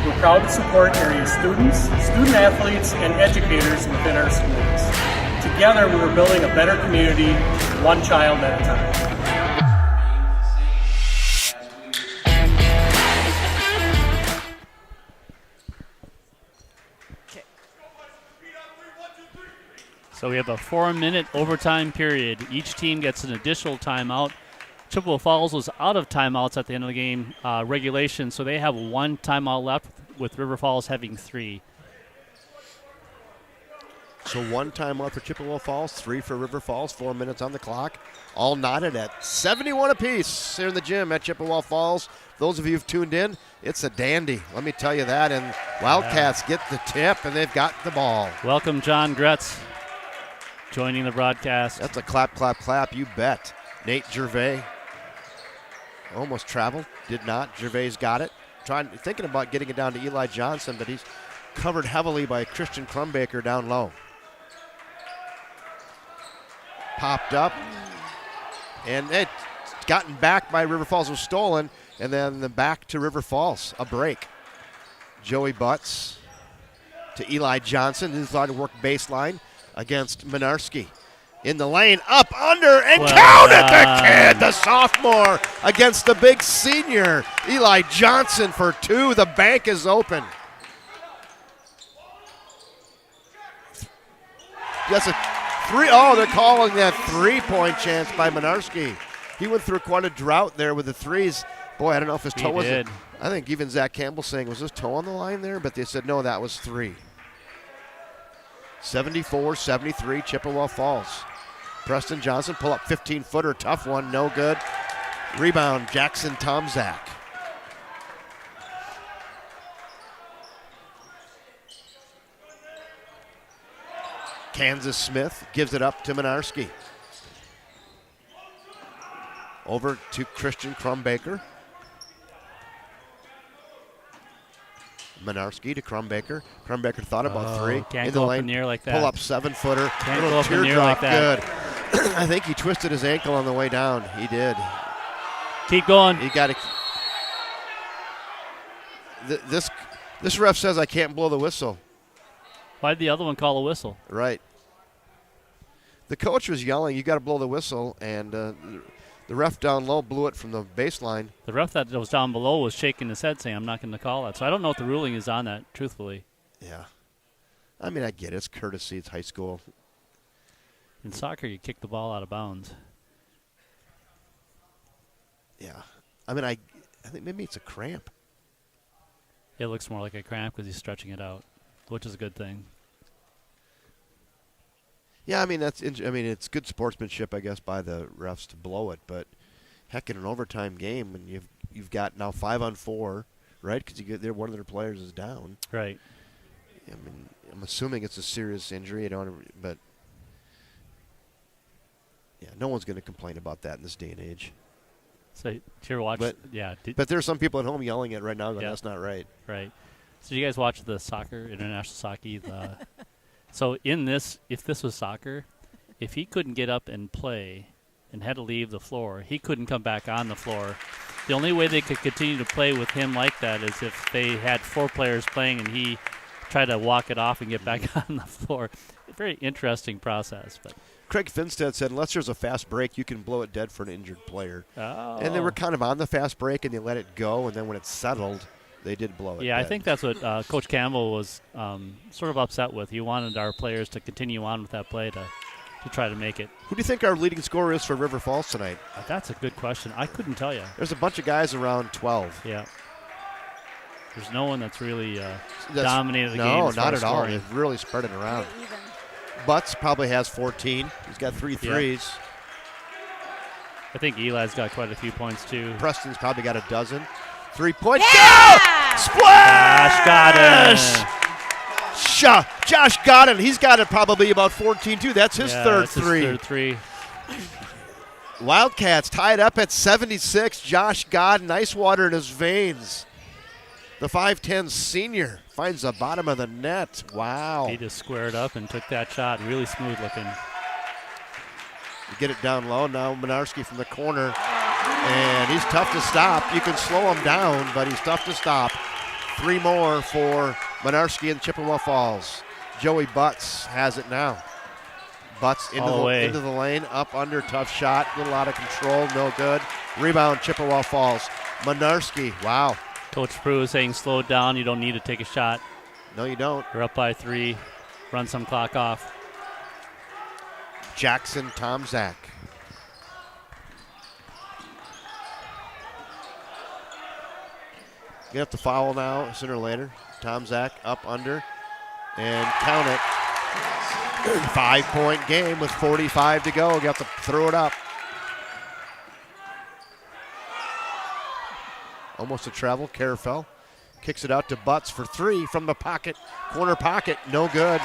We're proud to support area students, student athletes, and educators within our schools. Together, we are building a better community, one child at a time. So we have a 4-minute overtime period. Each team gets an additional timeout. Chippewa Falls was out of timeouts at the end of the game regulation, so they have 1 timeout left, with River Falls having 3. So 1 timeout for Chippewa Falls, 3 for River Falls, 4 minutes on the clock. All knotted at 71 apiece here in the gym at Chippewa Falls. Those of you who've tuned in, it's a dandy. Let me tell you that. And Wildcats get the tip, and they've got the ball. Welcome, John Gretz, joining the broadcast. That's a clap, clap, clap. You bet. Nate Gervais almost traveled, did not. Gervais got it. Thinking about getting it down to Eli Johnson, but he's covered heavily by Christian Crumbaker down low. Popped up, and it gotten back by River Falls. Was stolen, and then back to River Falls. A break. Joey Butts to Eli Johnson, who's allowed to work baseline against Minarski. In the lane, up, under, and counted the kid, the sophomore, against the big senior. Eli Johnson for 2. The bank is open. That's a 3. Oh, they're calling that 3-point chance by Minarski. He went through quite a drought there with the threes. Boy, I don't know if his toe was. I think even Zach Campbell saying, was his toe on the line there? But they said, no, that was 3. 74-73, Chippewa Falls. Preston Johnson, pull up 15-footer, tough one, no good. Rebound, Jackson Tomzak. Kansas Smith gives it up to Minarski. Over to Christian Crumbaker. Minarski to Crumbaker. Crumbaker thought about 3. Can't in go the up lane. in the air like that. Pull up 7-footer. Can't Little go up in the air like that. Good. I think he twisted his ankle on the way down. He did. Keep going. He got it. This ref says I can't blow the whistle. Why did the other one call a whistle? Right. The coach was yelling, you got to blow the whistle, and the ref down low blew it from the baseline. The ref that was down below was shaking his head saying, I'm not going to call that. So I don't know what the ruling is on that, truthfully. Yeah. I mean, I get it. It's courtesy. It's high school. In soccer, you kick the ball out of bounds. Yeah. I mean, I think maybe it's a cramp. It looks more like a cramp because he's stretching it out, which is a good thing. Yeah, I mean, it's good sportsmanship, I guess, by the refs to blow it. But heck, in an overtime game, and you've got now 5-on-4, right? Because one of their players is down. Right. I mean, I'm assuming it's a serious injury. But yeah, no one's going to complain about that in this day and age. So did you ever watch? But there are some people at home yelling it right now. Going, that's not right. Right. So did you guys watch the soccer, international soccer? So in this, if this was soccer, if he couldn't get up and play and had to leave the floor, he couldn't come back on the floor. The only way they could continue to play with him like that is if they had 4 players playing and he tried to walk it off and get back on the floor. Very interesting process. But Craig Finstead said, unless there's a fast break, you can blow it dead for an injured player. Oh. And they were kind of on the fast break, and they let it go, and then when it settled, they did blow it Yeah, dead. I think that's what Coach Campbell was sort of upset with. He wanted our players to continue on with that play to try to make it. Who do you think our leading scorer is for River Falls tonight? That's a good question. I couldn't tell you. There's a bunch of guys around 12. Yeah. There's no one that's really dominated the game. No, as far not as at all. scoring. They've really spread it around. Butts probably has 14. He's got 3 threes. I think Eli's got quite a few points, too. Preston's probably got a dozen. 3-point. Yeah! Go! Splash! Josh got it. Josh got it. He's got it probably about 14, too. That's his third that's three. His third three. Wildcats tied up at 76. Josh Godden, ice water in his veins. The 5'10 senior finds the bottom of the net. Wow. He just squared up and took that shot. Really smooth looking. You get it down low. Now Minarski from the corner, and he's tough to stop. You can slow him down, but he's tough to stop. 3 more for Minarski and Chippewa Falls. Joey Butts has it now. Butts into the lane, up under, tough shot, a little out of control, no good. Rebound, Chippewa Falls. Minarski, wow. Coach Prue is saying slow it down. You don't need to take a shot. No, you don't. You're up by 3. Run some clock off. Jackson Tomzak. You have to foul now, sooner or later. Tomzak up under, and count it. 5-point game with 45 to go. You have to throw it up. Almost a travel. Carafel kicks it out to Butts for 3 from the pocket. Corner pocket, no good.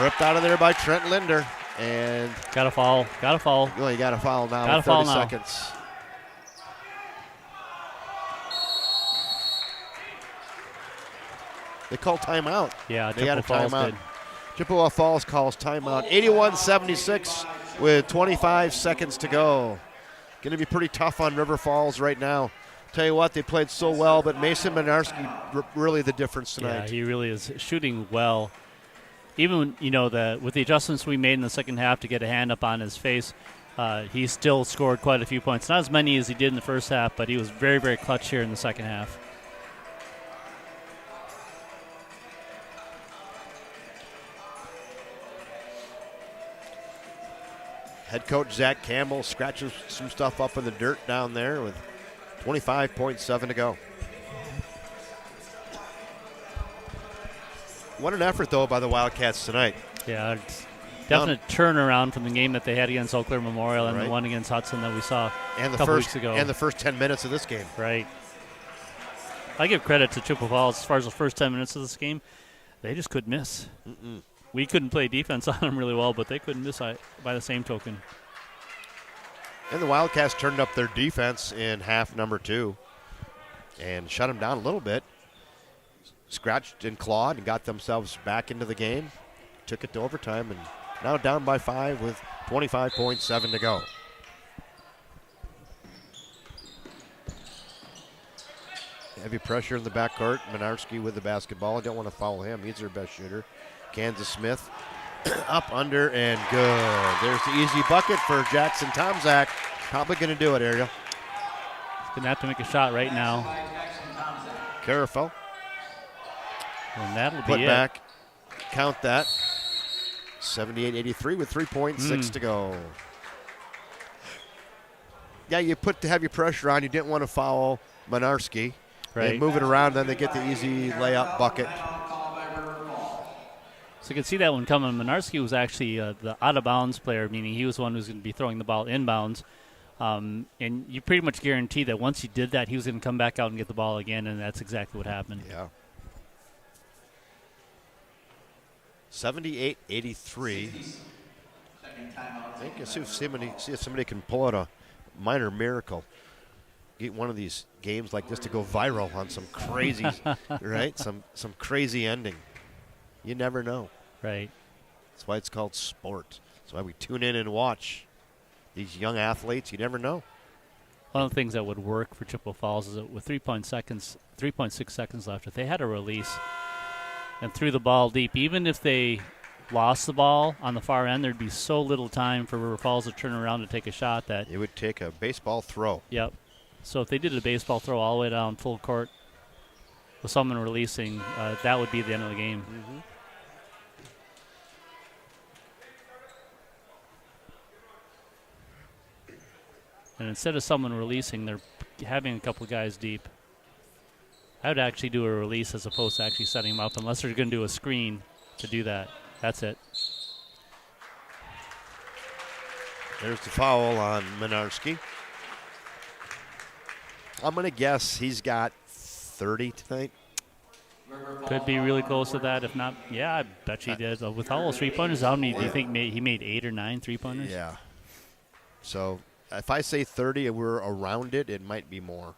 Ripped out of there by Trent Linder. And got a foul. Well, you got a foul now. Got a 30 foul now. seconds. They call timeout. Yeah, they got a Chippewa Falls timeout. did. Chippewa Falls calls timeout. 81-76 with 25 seconds to go. Going to be pretty tough on River Falls right now. Tell you what, they played so well, but Mason Minarski really the difference tonight. Yeah, he really is shooting well. Even, with the adjustments we made in the second half to get a hand up on his face, he still scored quite a few points. Not as many as he did in the first half, but he was very, very clutch here in the second half. Head coach Zach Campbell scratches some stuff up in the dirt down there with 25.7 to go. What an effort, though, by the Wildcats tonight. Yeah, it's definite turnaround from the game that they had against Eau Claire Memorial and the one against Hudson that we saw a couple weeks ago. And the first 10 minutes of this game. Right. I give credit to Chippewa Falls as far as the first 10 minutes of this game. They just couldn't miss. We couldn't play defense on them really well, but they couldn't miss by the same token. And the Wildcats turned up their defense in half number 2 and shut them down a little bit. Scratched and clawed and got themselves back into the game. Took it to overtime and now down by 5 with 25.7 to go. Heavy pressure in the backcourt. Minarski with the basketball. I don't want to foul him. He's their best shooter. Kansas Smith up under and good. There's the easy bucket for Jackson Tomzak. Probably going to do it, Ariel. He's going to have to make a shot right now. Carafel. And that'll be Put it. back. Count that. 78-83 with 3.6 to go. Yeah, you put the heavy pressure on. You didn't want to foul Minarski. Right. They move it around, then they get the easy layup bucket. So you can see that one coming. Minarski was actually the out-of-bounds player, meaning he was the one who was going to be throwing the ball inbounds. And you pretty much guarantee that once he did that, he was going to come back out and get the ball again, and that's exactly what happened. Yeah. 78-83. I think see if somebody can pull out a minor miracle. Get one of these games like this to go viral on some crazy, right? Some crazy ending. You never know. Right. That's why it's called sport. That's why we tune in and watch these young athletes. You never know. One of the things that would work for Chippewa Falls is that with 3.6 seconds left, if they had a release and threw the ball deep, even if they lost the ball on the far end, there'd be so little time for River Falls to turn around to take a shot that it would take a baseball throw. Yep. So if they did a baseball throw all the way down full court with someone releasing, that would be the end of the game. Mm-hmm. And instead of someone releasing, they're having a couple guys deep. I would actually do a release as opposed to actually setting them up, unless they're going to do a screen to do that. That's it. There's the foul on Minarski. I'm going to guess he's got 30 tonight. Could be really close to that. If not, yeah, I bet you he did. With all those three-pointers, how many do you think he made 8 or 9 three-pointers? Yeah. So if I say 30 and we're around it, it might be more.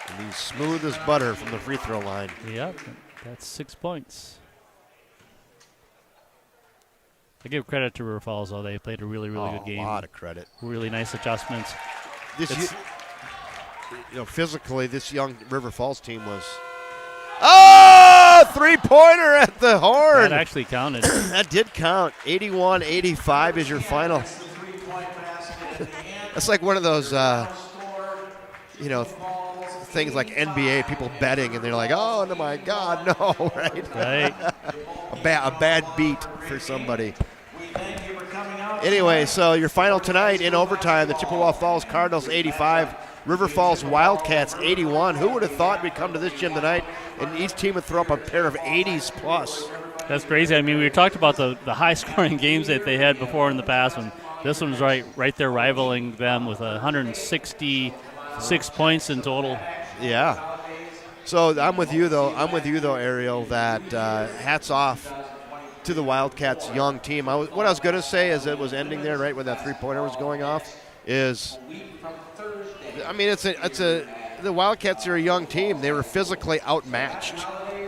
And he's smooth as butter from the free throw line. Yep, that's 6 points. I give credit to River Falls, though. They played a really, really good game. A lot of credit. Really nice adjustments. Physically, this young River Falls team was. Oh, three-pointer at the horn. That actually counted. That did count. 81-85 is your final. That's like one of those, things like NBA, people betting, and they're like, oh, my God, no, right? Right. a bad beat for somebody. Anyway, so your final tonight in overtime, the Chippewa Falls Cardinals 85, River Falls Wildcats 81. Who would have thought we'd come to this gym tonight and each team would throw up a pair of 80s plus? That's crazy. I mean, we talked about the high-scoring games that they had before in the past, and this one's right there rivaling them with 166 points in total. Yeah. So I'm with you, though, Ariel, that hats off to the Wildcats' young team. What I was going to say as it was ending there, right when that three-pointer was going off, is, I mean, the Wildcats are a young team. They were physically outmatched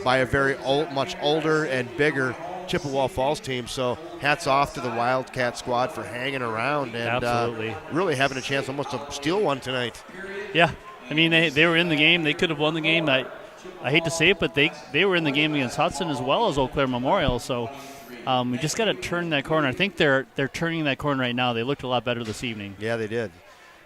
by a much older and bigger Chippewa Falls team. So hats off to the Wildcat squad for hanging around and really having a chance almost to steal one tonight. Yeah. I mean, they were in the game. They could have won the game. I hate to say it, but they were in the game against Hudson as well as Eau Claire Memorial. So we just got to turn that corner. I think they're turning that corner right now. They looked a lot better this evening. Yeah, they did.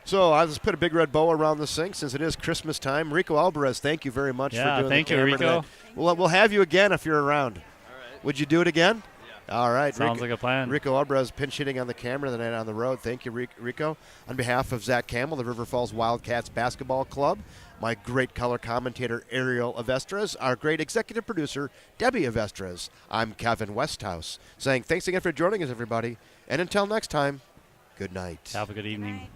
So I'll just put a big red bow around this thing since it is Christmas time. Rico Alvarez, thank you very much for doing thank the you, camera Rico. tonight. We'll have you again if you're around. All right. Would you do it again? Yeah. All right. Sounds like a plan. Rico Alvarez pinch hitting on the camera tonight on the road. Thank you, Rico. On behalf of Zach Campbell, the River Falls Wildcats Basketball Club, my great color commentator, Ariel Avestras, our great executive producer, Debbie Avestras, I'm Kevin Westhouse, saying thanks again for joining us, everybody. And until next time, good night. Have a good evening.